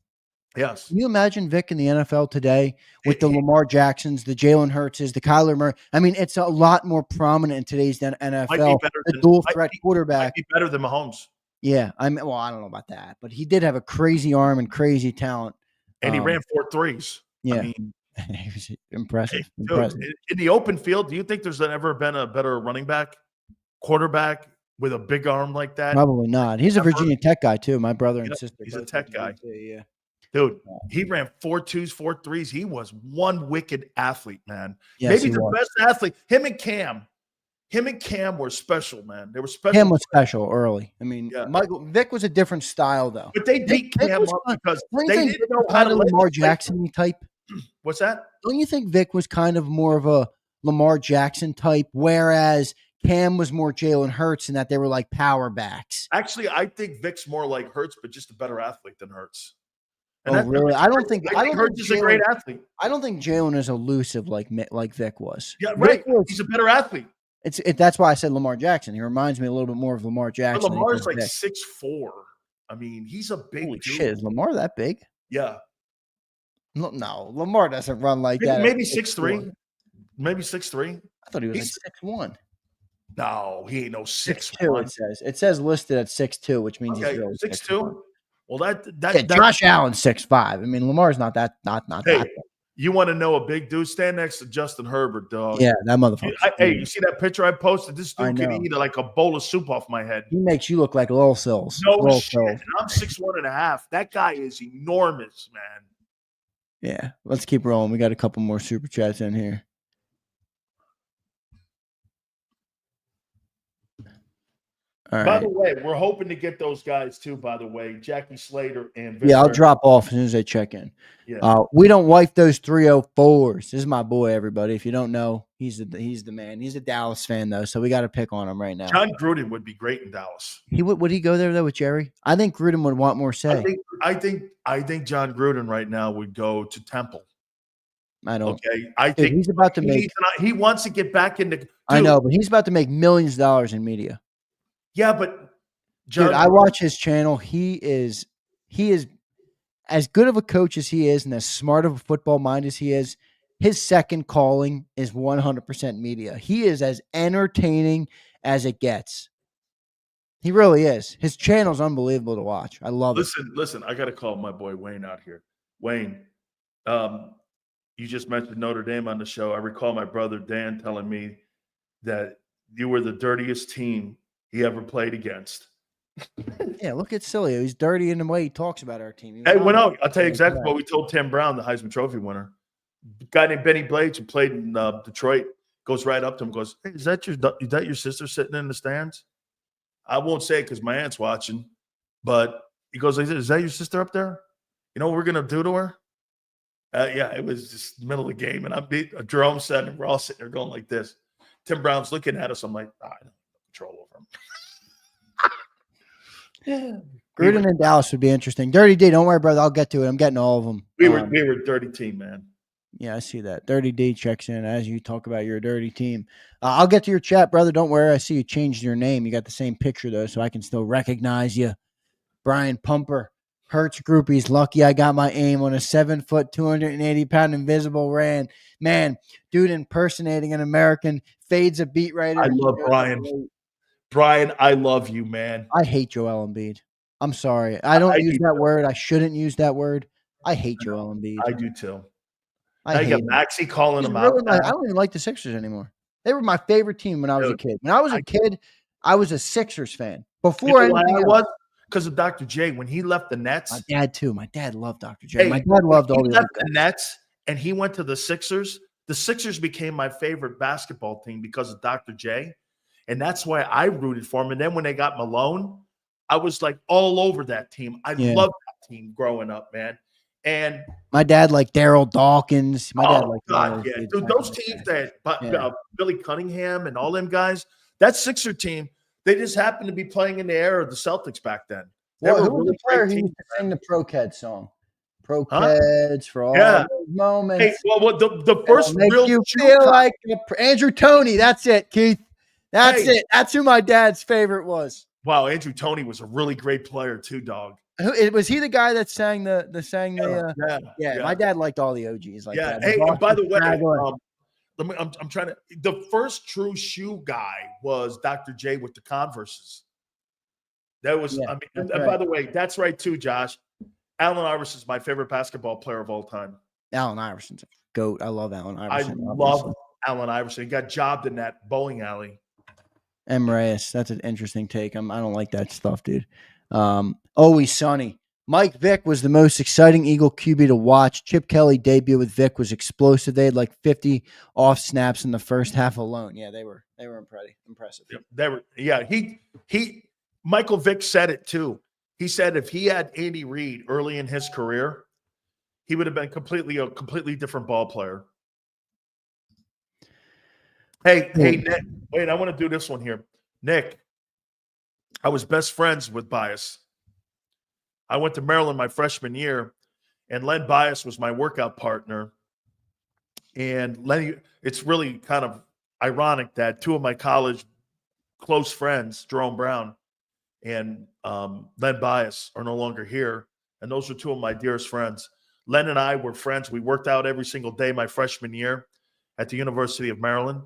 Yes.
Can you imagine Vick in the NFL today with the Lamar Jacksons, the Jalen Hurtses, the Kyler Murray? I mean, it's a lot more prominent in today's NFL. The dual threat quarterback.
Might be better than Mahomes.
Yeah. I don't know about that, but he did have a crazy arm and crazy talent.
And he ran 4 threes.
Yeah.
I mean,
he was impressive.
Dude, in the open field, do you think there's ever been a better running back, quarterback with a big arm like that?
Probably not. He's a Virginia Tech guy too. My brother and sister.
He's a Tech guy.
Too, yeah.
Dude, he ran 4 2s, 4 3s. He was one wicked athlete, man.
Yes,
maybe the best athlete. Him and Cam were special, man. They were special.
Cam was special early. I mean, Vick was a different style, though.
But they beat Cam up because they didn't know how to
Lamar Jackson type.
What's that?
Don't you think Vick was kind of more of a Lamar Jackson type, whereas Cam was more Jalen Hurts in that they were like power backs?
Actually, I think Vick's more like Hurts, but just a better athlete than Hurts.
And really? I don't think
Hurts is a great athlete.
I don't think Jalen is elusive like Vick was.
Yeah, right. He's a better athlete.
That's why I said Lamar Jackson. He reminds me a little bit more of Lamar Jackson.
But Lamar's like 6'4". I mean, he's a big
Holy
dude.
shit, is Lamar that big?
Yeah.
No, Lamar doesn't run like that.
Maybe 6'3". Maybe 6'3".
I thought he was
He's,
like 6'1".
no, he ain't no
6'2",
6'1".
it says. It says listed at 6'2", which means he's
Okay,
really
6'2".
6'1".
Well,
Yeah, Josh Allen's 6'5". I mean, Lamar's not that
hey,
big.
you want to know a big dude? Stand next to Justin Herbert, dog.
Yeah, that motherfucker.
Hey, you see that picture I posted? This
I
dude can
know.
eat like a bowl of soup off my head.
He makes you look like Lil Sills.
No
Lil
shit.
Sills.
And I'm 6'1.5". That guy is enormous, man.
Yeah, let's keep rolling. We got a couple more super chats in here. All
By
right.
the way, we're hoping to get those guys too, by the way. Jackie Slater and Vick.
Yeah, I'll drop off as soon as they check in.
Yeah.
We don't wipe those 304s. This is my boy, everybody. If you don't know, he's the man. He's a Dallas fan, though, so we got to pick on him right now.
John Gruden would be great in Dallas.
Would he go there, though, with Jerry? I think Gruden would want more say.
I think John Gruden right now would go to Temple.
I don't.
Okay. I think
he's about to make.
He wants to get back into. Dude,
I know, but he's about to make millions of dollars in media.
Yeah, but John,
dude, I watch his channel. He is as good of a coach as he is, and as smart of a football mind as he is. His second calling is 100% media. He is as entertaining as it gets. He really is. His channel's unbelievable to watch. I love it.
Listen. I got to call my boy Wayne out here. Wayne, you just mentioned Notre Dame on the show. I recall my brother Dan telling me that you were the dirtiest team he ever played against.
Yeah, look at Sileo. He's dirty in the way he talks about our team.
Hey, I'll tell you exactly what we told Tim Brown, the Heisman Trophy winner. A guy named Benny Blades, who played in Detroit, goes right up to him and goes, "Hey, is that your sister sitting in the stands?" I won't say it because my aunt's watching, but he goes, "Is that your sister up there? You know what we're going to do to her?" Yeah, it was just the middle of the game, and I'm beat a drum set, and we're all sitting there going like this. Tim Brown's looking at us. I'm like, I don't have control over him.
Yeah. Gruden and Dallas would be interesting. Dirty D, don't worry, brother. I'll get to it. I'm getting all of them.
We were a dirty team, man.
Yeah, I see that. Dirty D checks in as you talk about your dirty team. I'll get to your chat, brother. Don't worry. I see you changed your name. You got the same picture, though, so I can still recognize you. Brian Pumper, Hertz Groupies. Lucky I got my aim on a 7-foot, 280-pound invisible man. Dude impersonating an American, fades a beat writer.
I love Brian. Brian, I love you, man.
I hate Joel Embiid. I'm sorry. I don't use that word. I shouldn't use that word. I hate Joel Embiid.
I do too.
I
got Maxey calling him out.
I don't even like the Sixers anymore. They were my favorite team when I was a kid. When I was a kid, I was a Sixers fan. Before anything else.
Because of Dr. J. When he left the Nets.
My dad, too. My dad loved Dr. J. My dad loved all the
left the Nets and he went to the Sixers. The Sixers became my favorite basketball team because of Dr. J. And that's why I rooted for him. And then when they got Malone, I was like all over that team. I loved that team growing up, man. And
my dad liked Daryl Dawkins. My dad liked
dude, those teams that Billy Cunningham and all them guys, that Sixer team, they just happened to be playing in the era of the Celtics back then.
Well, who was the player who used to sing the Pro Keds song? Pro Keds for all those moments.
Hey, well, the first real
you feel like Andrew Toney. That's it, Keith. That's it. That's who my dad's favorite was.
Wow, Andrew Toney was a really great player too, dog.
Was he the guy that sang Yeah, my dad liked all the OGs like that.
Hey, and by the way, I'm trying to. The first true shoe guy was Dr. J with the Converses. That was. And by the way, that's right too, Josh. Allen Iverson's my favorite basketball player of all time.
Allen Iverson's a goat. I love Allen Iverson.
I love Allen Iverson. He got jobbed in that bowling alley.
M. Reyes. That's an interesting take. I don't like that stuff, dude. Always sunny. Mike Vick was the most exciting Eagle QB to watch. Chip Kelly debut with Vick was explosive. They had like 50 off snaps in the first half alone. Yeah, they were impressive.
They were. Yeah, Michael Vick said it too. He said if he had Andy Reid early in his career, he would have been a completely different ball player. Hey, Nick. Wait, I want to do this one here. Nick, I was best friends with Bias. I went to Maryland my freshman year, and Len Bias was my workout partner. And Lenny, it's really kind of ironic that two of my college close friends, Jerome Brown and Len Bias are no longer here. And those are two of my dearest friends. Len and I were friends. We worked out every single day my freshman year at the University of Maryland.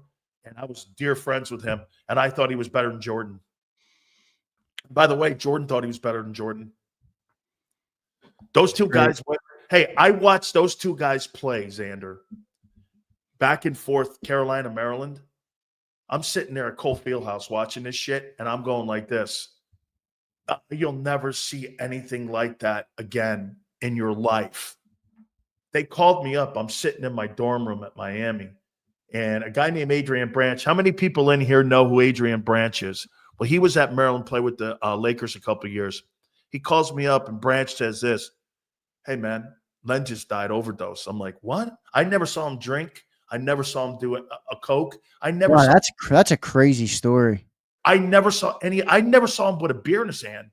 And I was dear friends with him. And I thought he was better than Jordan. By the way, Jordan thought he was better than Jordan. Those two guys went, hey, I watched those two guys play, Zander, back and forth, Carolina, Maryland. I'm sitting there at Cole Fieldhouse watching this shit, and I'm going like this. You'll never see anything like that again in your life. They called me up. I'm sitting in my dorm room at Miami, and a guy named Adrian Branch. How many people in here know who Adrian Branch is? Well, he was at Maryland, played with the Lakers a couple of years. He calls me up, and Branch says this, hey, man, Len just died overdose. I'm like, what? I never saw him drink. I never saw him do a Coke.
That's a crazy story.
I never saw him put a beer in his hand.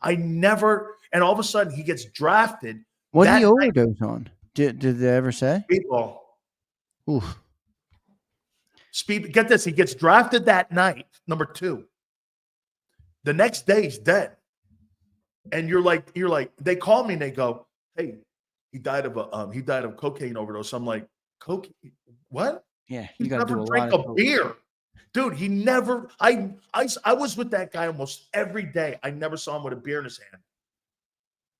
And all of a sudden he gets drafted.
What did he overdose on? Did they ever say?
Speedball.
Oof.
Get this. He gets drafted that night, number 2. The next day he's dead. And you're like, they call me and they go, hey, he died of cocaine overdose. I'm like, cocaine? What?
Yeah,
he never drank a beer. Dude, he never I was with that guy almost every day. I never saw him with a beer in his hand.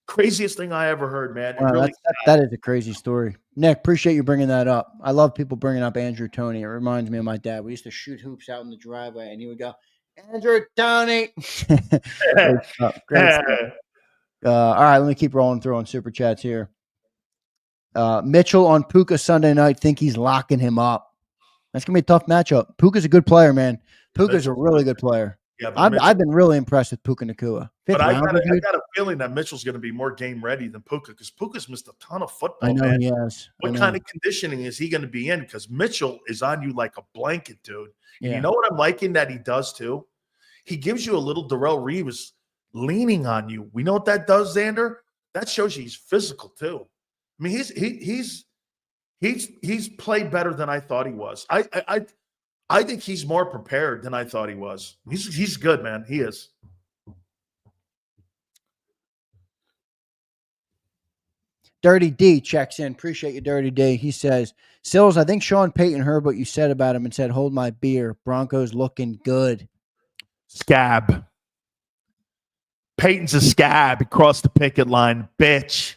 Craziest thing I ever heard, man.
Wow, that is a crazy story. Nick, appreciate you bringing that up. I love people bringing up Andrew Toney. It reminds me of my dad. We used to shoot hoops out in the driveway, and he would go, Andrew Toney. Great stuff. All right, let me keep rolling through on Super Chats here. Mitchell on Puka Sunday night. Think he's locking him up. That's going to be a tough matchup. Puka's a good player, man. Puka's a really good player. Yeah, I've been really impressed with Puka Nacua.
But I got a feeling that Mitchell's going to be more game ready than Puka because Puka's missed a ton of football.
I know
man.
he has.
What kind of conditioning is he going to be in? Because Mitchell is on you like a blanket, dude. Yeah. You know what I'm liking that he does too? He gives you a little Darrell Reeves leaning on you. We know what that does, Zander. That shows you he's physical too. I mean, he's played better than I thought he was. I think he's more prepared than I thought he was. He's good, man. He is.
Dirty D checks in. Appreciate you, Dirty D. He says, Sills, I think Sean Payton heard what you said about him and said, hold my beer. Broncos looking good.
Scab. Peyton's a scab. He crossed the picket line. Bitch.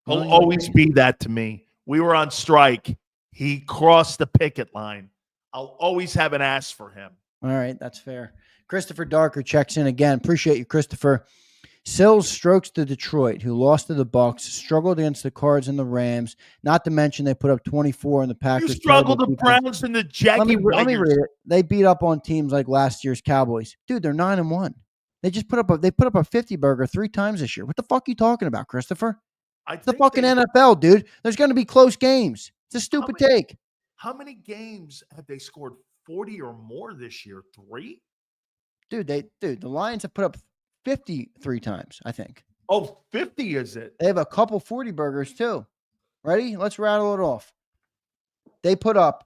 He'll always be that to me. We were on strike. He crossed the picket line. I'll always have an ass for him.
All right, that's fair. Christopher Darker checks in again. Appreciate you, Christopher. Sills strokes to Detroit, who lost to the Bucs, struggled against the Cards and the Rams. Not to mention they put up 24 on the Packers.
You struggled the Browns and the JAKIB.
Let me read it. They beat up on teams like last year's Cowboys. Dude, they're 9-1. They just put up a 50 burger 3 times this year. What the fuck are you talking about, Christopher? It's the fucking NFL, dude. There's going to be close games. It's a stupid take.
How many games have they scored 40 or more this year? 3?
Dude, the Lions have put up 53 times, I think.
Oh, 50 is it?
They have a couple 40 burgers too. Ready? Let's rattle it off. They put up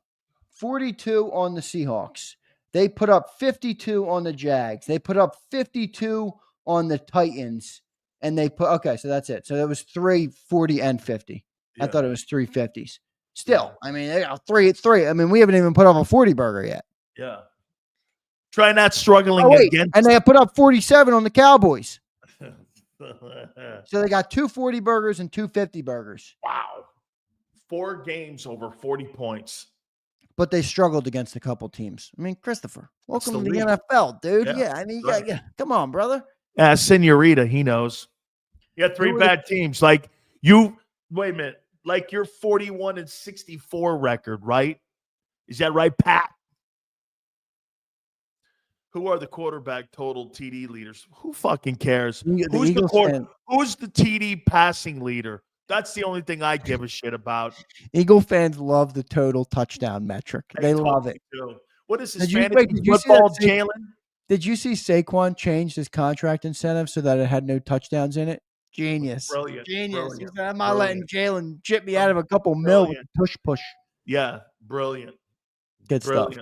42 on the Seahawks. They put up 52 on the Jags. They put up 52 on the Titans. And they put, so that's it. So that was 3, 40, and 50. Yeah. I thought it was 3 50s. Still, I mean, they got 3. I mean, we haven't even put up a 40 burger yet.
Yeah. Try not struggling against.
And they put up 47 on the Cowboys. So they got 2 40 burgers and 2 50 burgers.
Wow. 4 games over 40 points.
But they struggled against a couple teams. I mean, Christopher, welcome to the NFL, dude. Yeah, I mean, yeah. Come on, brother.
Senorita, he knows. You got 3 bad teams. Like you, wait a minute. Like your 41-64 record, right? Is that right, Pat? Who are the quarterback total TD leaders? Who fucking cares? Who's the TD passing leader? That's the only thing I give a shit about.
Eagle fans love the total touchdown metric. They love it.
What is this fantasy football, Jalen?
Did you see Saquon change his contract incentive so that it had no touchdowns in it? Genius.
Brilliant.
Genius.
Brilliant.
He said, I'm not letting Jalen chip me out of a couple mil with push.
Yeah, brilliant.
Good stuff.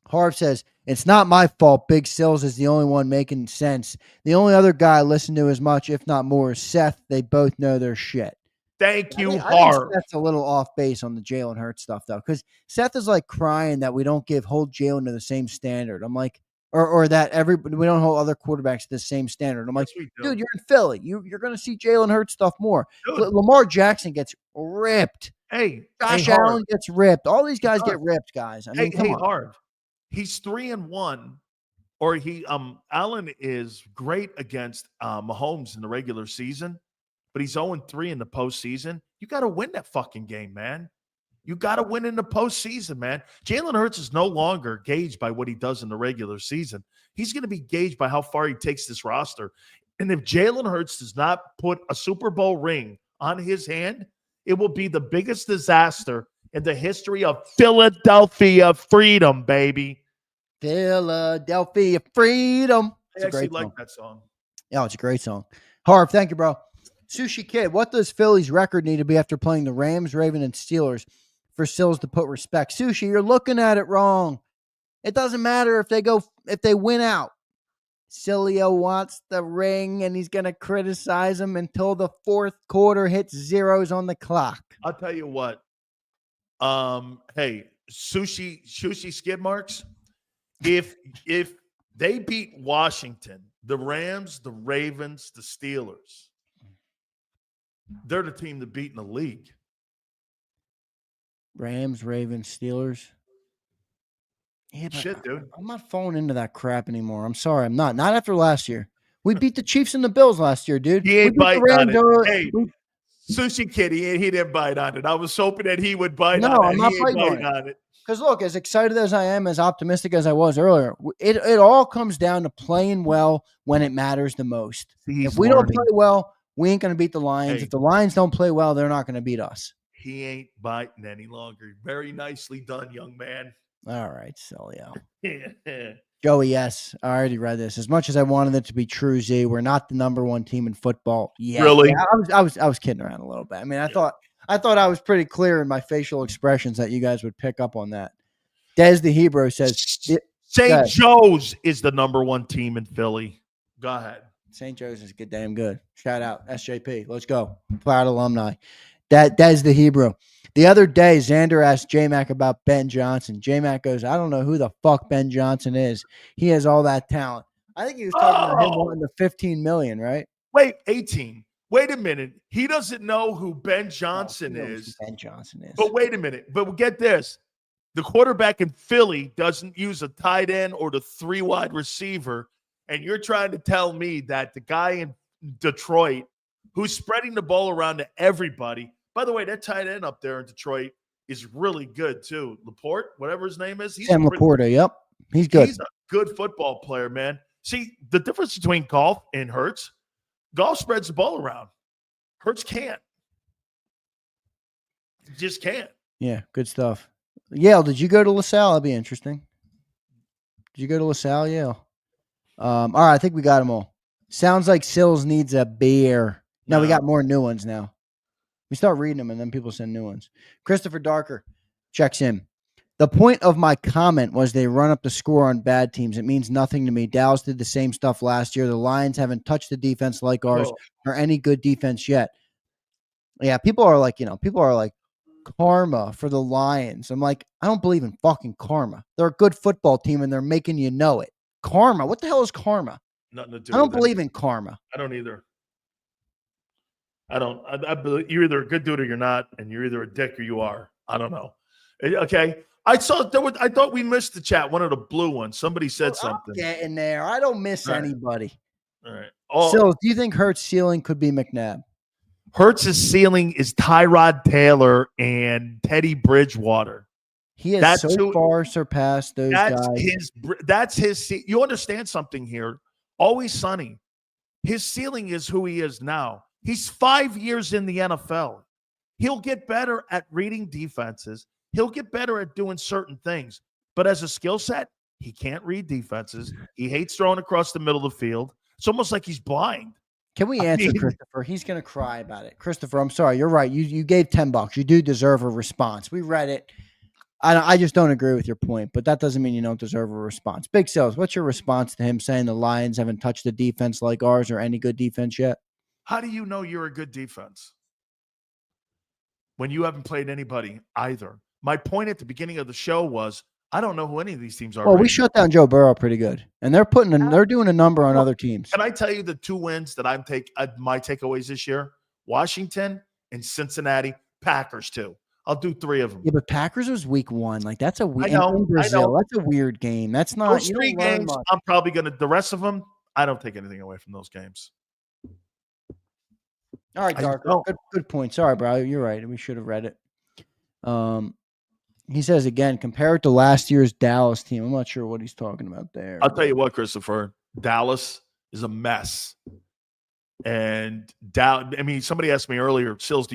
Harv says, it's not my fault. Big Sills is the only one making sense. The only other guy I listen to as much, if not more, is Seth. They both know their shit.
Thank you,
I think
Harv.
Seth's a little off base on the Jalen Hurts stuff, though, because Seth is like crying that we don't hold Jalen to the same standard. I'm like, or that we don't hold other quarterbacks to the same standard. I'm like,
Yes, we do.
dude, you're in Philly. You're going to see Jalen Hurts stuff more.
Dude.
Lamar Jackson gets ripped. Josh Allen gets ripped. All these guys get ripped, guys. I mean, come on.
Harv. He's 3-1, or Allen is great against Mahomes in the regular season, but he's 0-3 in the postseason. You got to win that fucking game, man. You got to win in the postseason, man. Jalen Hurts is no longer gauged by what he does in the regular season. He's going to be gauged by how far he takes this roster. And if Jalen Hurts does not put a Super Bowl ring on his hand, it will be the biggest disaster in the history of Philadelphia freedom, baby.
Philadelphia freedom.
I actually like that song.
Yeah, it's a great song. Harv, thank you, bro. Sushi Kid, what does Philly's record need to be after playing the Rams, Ravens, and Steelers for Sills to put respect? Sushi, you're looking at it wrong. It doesn't matter if they win out. Sileo wants the ring, and he's going to criticize him until the fourth quarter hits zeros on the clock.
I'll tell you what. Hey, sushi skid marks. If they beat Washington, the Rams, the Ravens, the Steelers, they're the team to beat in the league.
Rams, Ravens, Steelers. Yeah, but
shit, dude.
I'm not falling into that crap anymore. I'm sorry, I'm not. Not after last year. We beat the Chiefs and the Bills last year, dude.
He ain't biting on it. Hey, Sushi Kid, he didn't bite on it. I was hoping that he would bite on it.
I'm not biting on it. Because look, as excited as I am, as optimistic as I was earlier, it all comes down to playing well when it matters the most. If we don't play well, we ain't going to beat the Lions. If the Lions don't play well, they're not going to beat us.
He ain't biting any longer. Very nicely done, young man.
All right, Sileo.
Yeah.
Joey, yes, I already read this. As much as I wanted it to be true, Z, we're not the number one team in football. Yeah,
really?
Yeah, I was kidding around a little bit. I mean, I thought I was pretty clear in my facial expressions that you guys would pick up on that. Des the Hebrew says
St. Joe's is the number one team in Philly. Go ahead.
St. Joe's is good, damn good. Shout out SJP. Let's go. Proud alumni. Des the Hebrew. The other day, Zander asked J-Mac about Ben Johnson. J-Mac goes, I don't know who the fuck Ben Johnson is. He has all that talent. I think he was talking about him wanting the $15 million, right?
Wait, 18. Wait a minute. He doesn't know who Ben Johnson is.
Ben Johnson is.
But wait a minute. But get this. The quarterback in Philly doesn't use a tight end or the 3 wide receiver. And you're trying to tell me that the guy in Detroit who's spreading the ball around to everybody. By the way, that tight end up there in Detroit is really good too. Laporte, whatever his name is.
Sam Laporte, yep. He's good.
He's a good football player, man. See, the difference between Goff and Hurts, Goff spreads the ball around. Hurts can't. He just can't.
Yeah, good stuff. Yale, did you go to LaSalle? That'd be interesting. Did you go to LaSalle, Yale? All right, I think we got them all. Sounds like Sills needs a beer. No, we got more new ones now. We start reading them, and then people send new ones. Christopher Darker checks in. The point of my comment was they run up the score on bad teams. It means nothing to me. Dallas did the same stuff last year. The Lions haven't touched a defense like ours or any good defense yet. Yeah, people are like karma for the Lions. I'm like, I don't believe in fucking karma. They're a good football team, and they're making you know it. Karma? What the hell is karma?
Nothing to do.
I don't believe in karma.
I don't either. I don't. I believe you're either a good dude or you're not, and you're either a dick or you are. I don't know. Okay. I thought we missed the chat. One of the blue ones. Somebody said something.
Get in there. I don't miss anybody.
All right.
So, do you think Hurts' ceiling could be McNabb?
Hurts' ceiling is Tyrod Taylor and Teddy Bridgewater.
He has far surpassed those guys.
That's his. You understand something here? Always Sunny. His ceiling is who he is now. He's 5 years in the NFL. He'll get better at reading defenses. He'll get better at doing certain things. But as a skill set, he can't read defenses. He hates throwing across the middle of the field. It's almost like he's blind.
Can we answer Christopher? He's going to cry about it. Christopher, I'm sorry. You're right. You gave $10. You do deserve a response. We read it. I just don't agree with your point, but that doesn't mean you don't deserve a response. Big Sales, what's your response to him saying the Lions haven't touched a defense like ours or any good defense yet?
How do you know you're a good defense when you haven't played anybody either? My point at the beginning of the show was I don't know who any of these teams are.
Well,
right
we shut down Joe Burrow pretty good, and they're doing a number on other teams.
Can I tell you the 2 wins that my takeaways this year? Washington and Cincinnati, Packers too. I'll do 3 of them.
Yeah, but Packers was week 1. Like that's a weird.
I know,
in Brazil,
I know.
that's a weird game. That's not
Those 3 games. I'm probably gonna. The rest of them, I don't take anything away from those games.
All right, Darker. Good point. Sorry, bro. You're right. We should have read it. He says again, compare it to last year's Dallas team. I'm not sure what he's talking about there.
I'll tell you what, Christopher. Dallas is a mess. And somebody asked me earlier, Sills,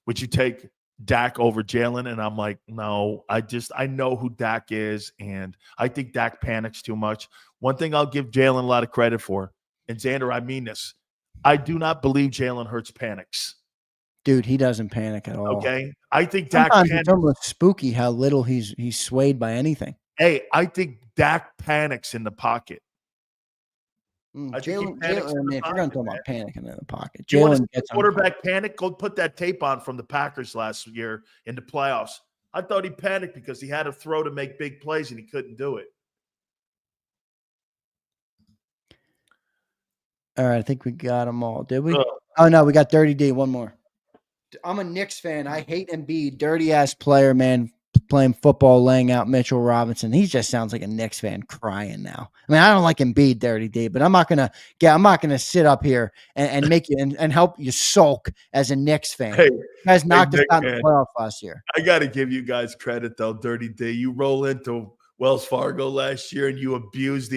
would you take Dak over Jalen? And I'm like, no, I know who Dak is, and I think Dak panics too much. One thing I'll give Jalen a lot of credit for, and Zander, I mean this, I do not believe Jalen Hurts panics.
Dude, he doesn't panic at all.
Okay? I think Dak
panics. It's almost spooky how little he's swayed by anything.
Hey, I think Dak panics in the pocket.
Jalen, if you're going to talk about panicking in the pocket,
Jalen gets quarterback panic. Go put that tape on from the Packers last year in the playoffs. I thought he panicked because he had to throw to make big plays and he couldn't do it.
All right, I think we got them all. Did we? Oh no, we got Dirty D. One more. I'm a Knicks fan. I hate Embiid, dirty ass player, man. Playing football, laying out Mitchell Robinson. He just sounds like a Knicks fan crying now. I mean, I don't like Embiid, Dirty D, but I'm not gonna sit up here and make you and help you sulk as a Knicks fan.
Hey,
you guys knocked us out in the playoff last year.
I got to give you guys credit though, Dirty D. You roll into Wells Fargo last year and you abused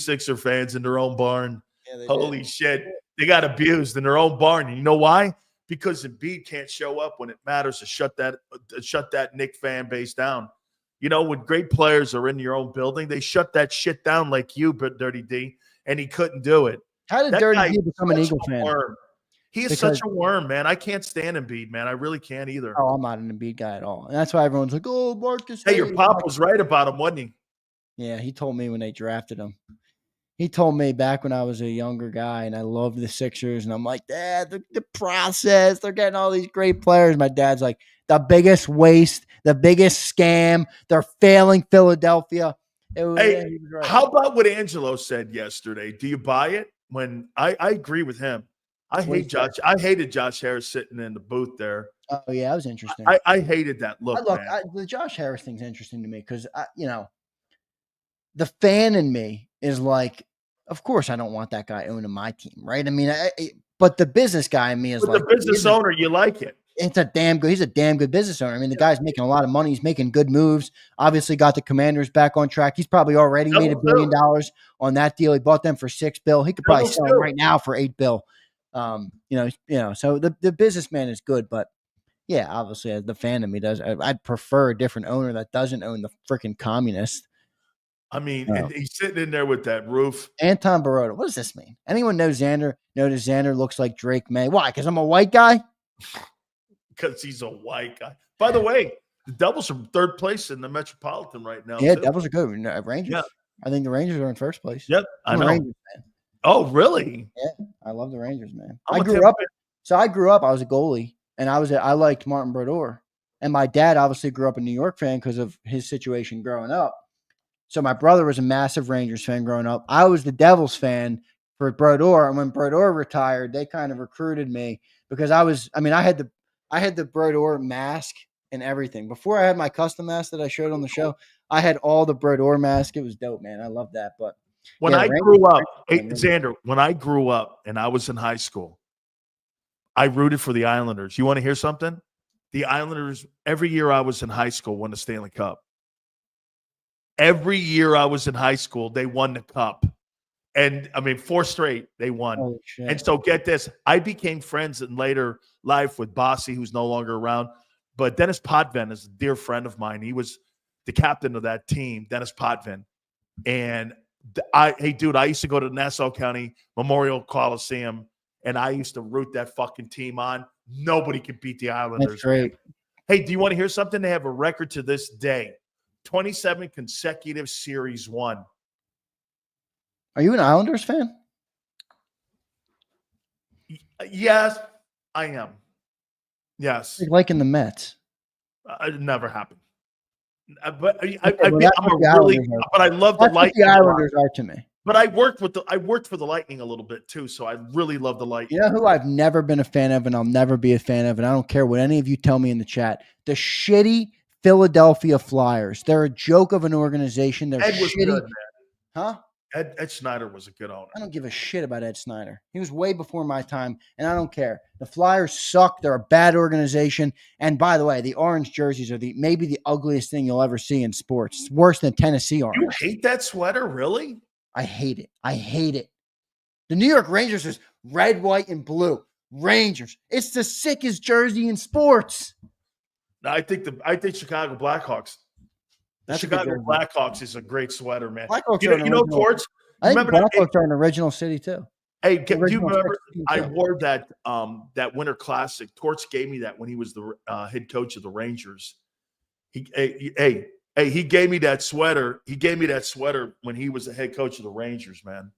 Sixer fans in their own barn. Yeah, holy shit, they got abused in their own barn. And you know why? Because Embiid can't show up when it matters to shut that Knick fan base down. You know, when great players are in your own building, they shut that shit down like you, but Dirty D, and he couldn't do it.
How did Dirty D become an Eagle fan?
He is such a worm, man. I can't stand Embiid, man. I really can't either.
Oh, I'm not an Embiid guy at all. And that's why everyone's like, oh, Marcus.
Hey, your pop was right about him, wasn't he?
Yeah, he told me when they drafted him. He told me back when I was a younger guy and I loved the Sixers. And I'm like, Dad, the process, they're getting all these great players. My dad's like, the biggest waste, the biggest scam. They're failing Philadelphia.
Hey, how about what Angelo said yesterday? Do you buy it? When I agree with him. I hated Josh Harris sitting in the booth there.
Oh, yeah, that was interesting.
I hated that look.
The Josh Harris thing's interesting to me because, the fan in me is like, of course, I don't want that guy owning my team, right? I mean, but the business guy in me is like
the business owner. You like it?
He's a damn good business owner. I mean, the guy's making a lot of money. He's making good moves. Obviously, got the Commanders back on track. He's probably already made $1 billion on that deal. He bought them for $6 billion. He could probably sell them right now for $8 billion. So the businessman is good, but yeah, obviously, as the fan of me does, I'd prefer a different owner that doesn't own the freaking communist.
I mean, and he's sitting in there with that roof.
Anton Baroda. What does this mean? Anyone know Zander? Notice Zander looks like Drake May. Why? Because I'm a white guy?
Because he's a white guy. By the way, the Devils are third place in the Metropolitan right now.
Yeah, Devils are good. Rangers. Yeah. I think the Rangers are in first place.
Yep, I know.
A Rangers fan.
Oh, really?
Yeah, I love the Rangers, man. I grew up. I was a goalie, and I liked Martin Brodeur. And my dad obviously grew up a New York fan because of his situation growing up. So my brother was a massive Rangers fan growing up. I was the Devils fan for Brodeur, and when Brodeur retired, they kind of recruited me because I had the Brodeur mask and everything. Before I had my custom mask that I showed on the show, I had all the Brodeur mask. It was dope, man. I love that. But
when I grew up, Zander, when I grew up and I was in high school, I rooted for the Islanders. You want to hear something? The Islanders, every year I was in high school, won the Stanley Cup. Every year I was in high school, they won the cup. And, 4 straight, they won. And so get this. I became friends in later life with Bossy, who's no longer around. But Dennis Potvin is a dear friend of mine. He was the captain of that team, Dennis Potvin. And, I used to go to Nassau County Memorial Coliseum, and I used to root that fucking team on. Nobody could beat the Islanders.
That's great.
Hey, do you want to hear something? They have a record to this day. 27 consecutive Series 1.
Are you an Islanders fan?
Yes, I am. Yes.
Like in the Mets.
It never happened. But
Okay,
I
well, that's
I'm
what
a
the
really,
Islanders are.
but I love the
That's what
Lightning
the
a lot.
Islanders are to me.
But I worked for the Lightning a little bit too, so I really love the Lightning.
You know who I've never been a fan of and I'll never be a fan of, and I don't care what any of you tell me in the chat, the shitty Philadelphia Flyers. They're a joke of an organization. They're
Ed was
shitty.
good, man.
Huh?
Ed Snyder was a good owner.
I don't give a shit about Ed Snyder. He was way before my time, and I don't care. The Flyers suck. They're a bad organization. And by the way, the orange jerseys are maybe the ugliest thing you'll ever see in sports. It's worse than Tennessee orange.
You hate that sweater, really?
I hate it. I hate it. The New York Rangers is red, white, and blue. Rangers. It's the sickest jersey in sports.
I think Chicago Blackhawks. The
That's a good
Chicago
jersey.
Blackhawks is a great sweater, man.
Blackhawks
You know, Torts.
I think
Remember that?
Blackhawks are an original city too.
Hey, do you
Original
remember?
16
I
too.
wore that Winter Classic. Torts gave me that when he was the head coach of the Rangers. He gave me that sweater. He gave me that sweater when he was the head coach of the Rangers, man.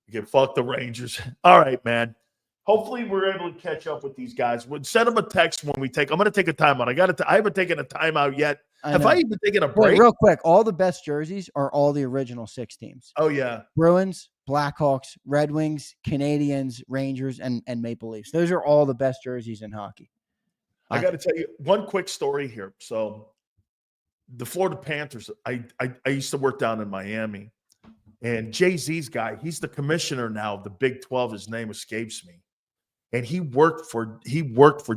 You can fuck the Rangers. All right, man. Hopefully we're able to catch up with these guys. We'll send them a text when we take. I'm going to take a timeout. I haven't taken a timeout yet. Have I even taken a break?
Wait, real quick, all the best jerseys are all the original 6 teams.
Oh yeah.
Bruins, Blackhawks, Red Wings, Canadians, Rangers, and Maple Leafs. Those are all the best jerseys in hockey.
I got to tell you one quick story here. So the Florida Panthers, I used to work down in Miami, and Jay-Z's guy, he's the commissioner now of the Big 12. His name escapes me. And he worked for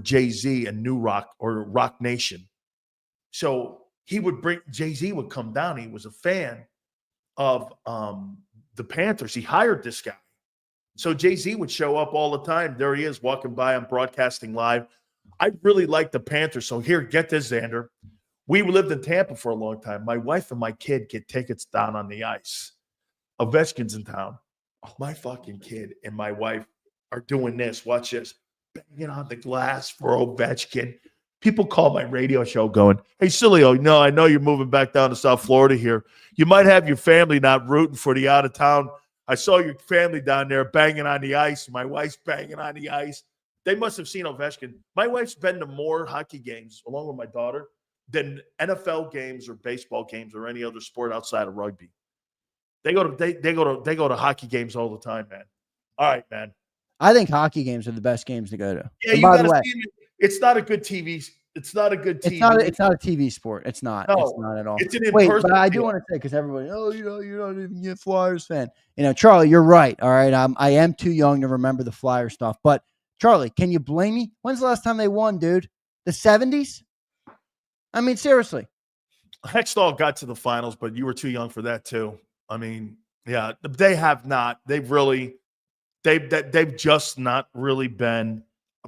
Jay-Z and New Rock or Rock Nation. So Jay-Z would come down. He was a fan of the Panthers. He hired this guy. So Jay-Z would show up all the time. There he is walking by. I'm broadcasting live. I really like the Panthers. So here, get this, Zander. We lived in Tampa for a long time. My wife and my kid get tickets down on the ice. Ovechkin's in town. My fucking kid and my wife are doing this. Watch this. Banging on the glass for Ovechkin. People call my radio show going, hey, Sileo, no, I know you're moving back down to South Florida here. You might have your family not rooting for the out of town. I saw your family down there banging on the ice. My wife's banging on the ice. They must have seen Ovechkin. My wife's been to more hockey games, along with my daughter, than NFL games or baseball games or any other sport outside of rugby. They go to hockey games all the time, man. All right, man.
I think hockey games are the best games to go to.
Yeah, you got to see it. It's not a good TV. It's not a good TV.
It's not a TV sport. It's not.
No,
it's not at all.
It's an
Wait,
in-person
but I do
deal.
want to say, because everybody, you're not even a Flyers fan. Charlie, you're right. All right, I am too young to remember the Flyer stuff. But Charlie, can you blame me? When's the last time they won, dude? The 70s? I mean, seriously.
Hextall got to the finals, but you were too young for that too. I mean, yeah, they have not. They've just not really been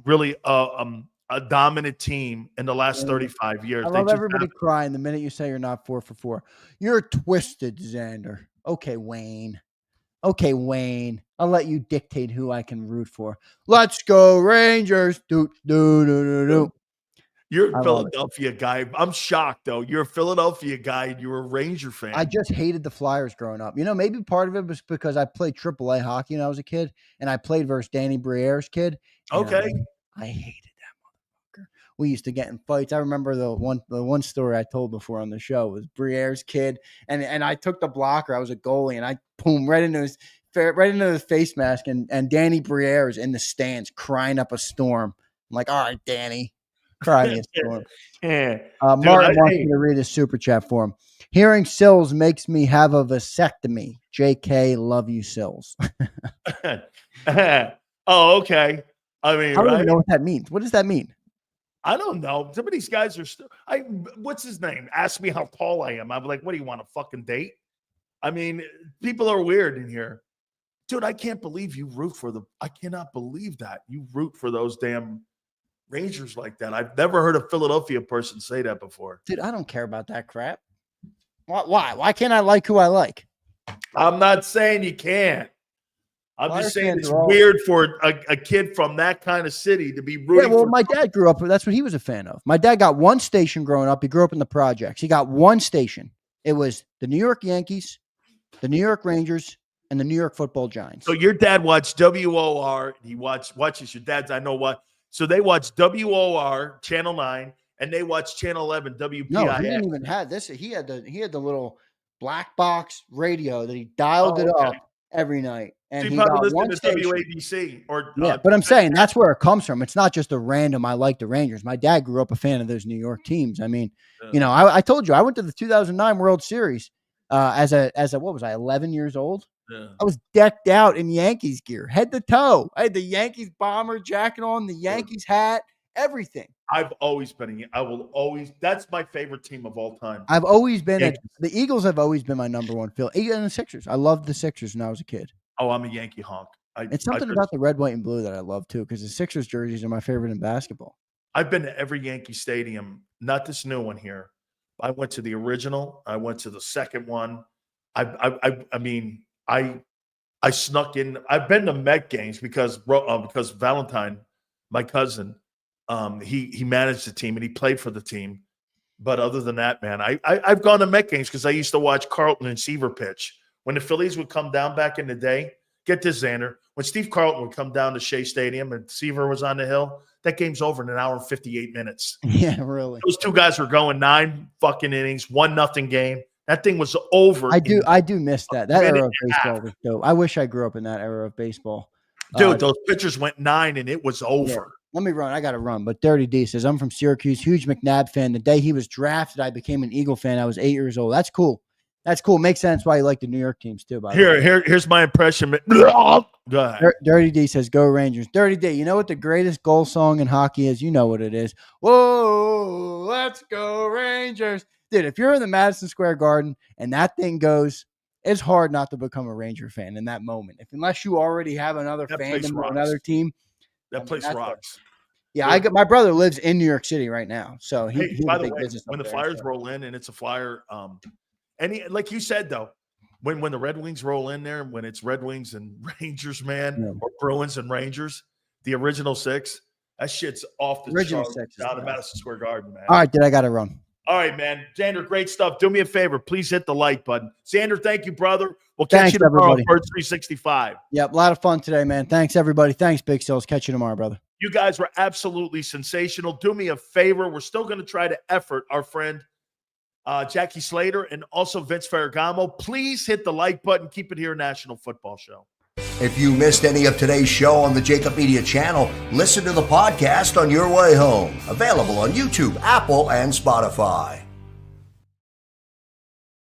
really a dominant team in the last 35 years.
I love everybody crying the minute you say you're not 4 for 4. You're twisted, Zander. Okay, Wayne. I'll let you dictate who I can root for. Let's go, Rangers. Do.
You're a Philadelphia guy. I'm shocked, though. You're a Philadelphia guy and you're a Ranger fan.
I just hated the Flyers growing up. Maybe part of it was because I played AAA hockey when I was a kid, and I played versus Danny Briere's kid.
Okay.
I hated that motherfucker. We used to get in fights. I remember the one story I told before on the show was Briere's kid, and I took the blocker. I was a goalie, and I right into his face mask, and Danny Briere is in the stands crying up a storm. I'm like, all right, Danny. Crying a storm. Martin wants me to read his super chat for him. Hearing Sills makes me have a vasectomy. JK, love you, Sills.
Oh, okay. I mean,
I don't even know what that means. What does that mean?
I don't know. Some of these guys are still. What's his name? Ask me how tall I am. I'm like, what do you want, a fucking date? I mean, people are weird in here, dude. I can't believe you root for I cannot believe that you root for those damn Rangers like that. I've never heard a Philadelphia person say that before.
Dude, I don't care about that crap. Why? Why can't I like who I like?
I'm not saying you can't. I'm
Flyers
just saying
fans
it's
are all-
weird for a kid from that kind of city to be rooting
Yeah, well,
for.
my dad grew up. That's what he was a fan of. My dad got one station growing up. He grew up in the projects. He got one station. It was the New York Yankees, the New York Rangers, and the New York Football Giants.
So your dad watched WOR. He watches your dad's. I know what. So they watched WOR Channel 9, and they watched Channel 11 WPIX.
No, he didn't even have this. He had the little black box radio that he dialed it up every night, and
So
he
you probably
got
listen
one
to
station.
WABC or
Yeah, but I'm saying that's where it comes from. It's not just a random. I like the Rangers. My dad grew up a fan of those New York teams. I mean, I told you I went to the 2009 World Series as a what was I 11 years old?
Yeah.
I was decked out in Yankees gear, head to toe. I had the Yankees bomber jacket on, the Yankees hat, everything.
I've always been. I will always. That's my favorite team of all time.
I've always been
Yankees.
the Eagles have always been my number one feel. And the Sixers. I loved the Sixers when I was a kid.
Oh, I'm a Yankee honk.
It's something about the red, white, and blue that I love too, because the Sixers jerseys are my favorite in basketball.
I've been to every Yankee stadium, not this new one here. I went to the original. I went to the second one. I mean, I snuck in. I've been to Met games because Valentine, my cousin, he managed the team and he played for the team. But other than that, man, I've gone to Met games because I used to watch Carlton and Seaver pitch. When the Phillies would come down back in the day, get this, Zander, when Steve Carlton would come down to Shea Stadium and Seaver was on the hill, that game's over in an hour and 58 minutes.
Yeah, really.
Those two guys were going 9 fucking innings, 1-0 game. That thing was over.
I do miss that. That era of baseball was dope. I wish I grew up in that era of baseball.
Dude, those pitchers went 9 and it was over.
Yeah. Let me run. I got to run. But Dirty D says, I'm from Syracuse, huge McNabb fan. The day he was drafted, I became an Eagle fan. I was 8 years old. That's cool. That's cool. Makes sense why you like the New York teams too. By the way.
Here's my impression. Go ahead.
Dirty D says, go Rangers. Dirty D, you know what the greatest goal song in hockey is? You know what it is. Whoa, let's go Rangers. Dude, if you're in the Madison Square Garden and that thing goes, it's hard not to become a Ranger fan in that moment. Unless you already have another fandom or another team.
That place rocks.
Yeah, my brother lives in New York City right now. So he's
by
a
the
big
way,
business.
when the Flyers roll in and it's a Flyer, like you said though, when the Red Wings roll in there, when it's Red Wings and Rangers, man, or Bruins and Rangers, the original 6, that shit's off the charts down in Madison Square Garden, man.
All right, I got to run.
All right, man. Xander, great stuff. Do me a favor. Please hit the like button. Xander, thank you, brother. We'll catch you tomorrow on Bird 365.
Yep, a lot of fun today, man. Thanks, everybody. Thanks, Big Sills. Catch you tomorrow, brother.
You guys were absolutely sensational. Do me a favor. We're still going to try to effort our friend Jackie Slater and also Vince Ferragamo. Please hit the like button. Keep it here, National Football Show.
If you missed any of today's show on the JAKIB Media channel, listen to the podcast on your way home. Available on YouTube, Apple, and Spotify.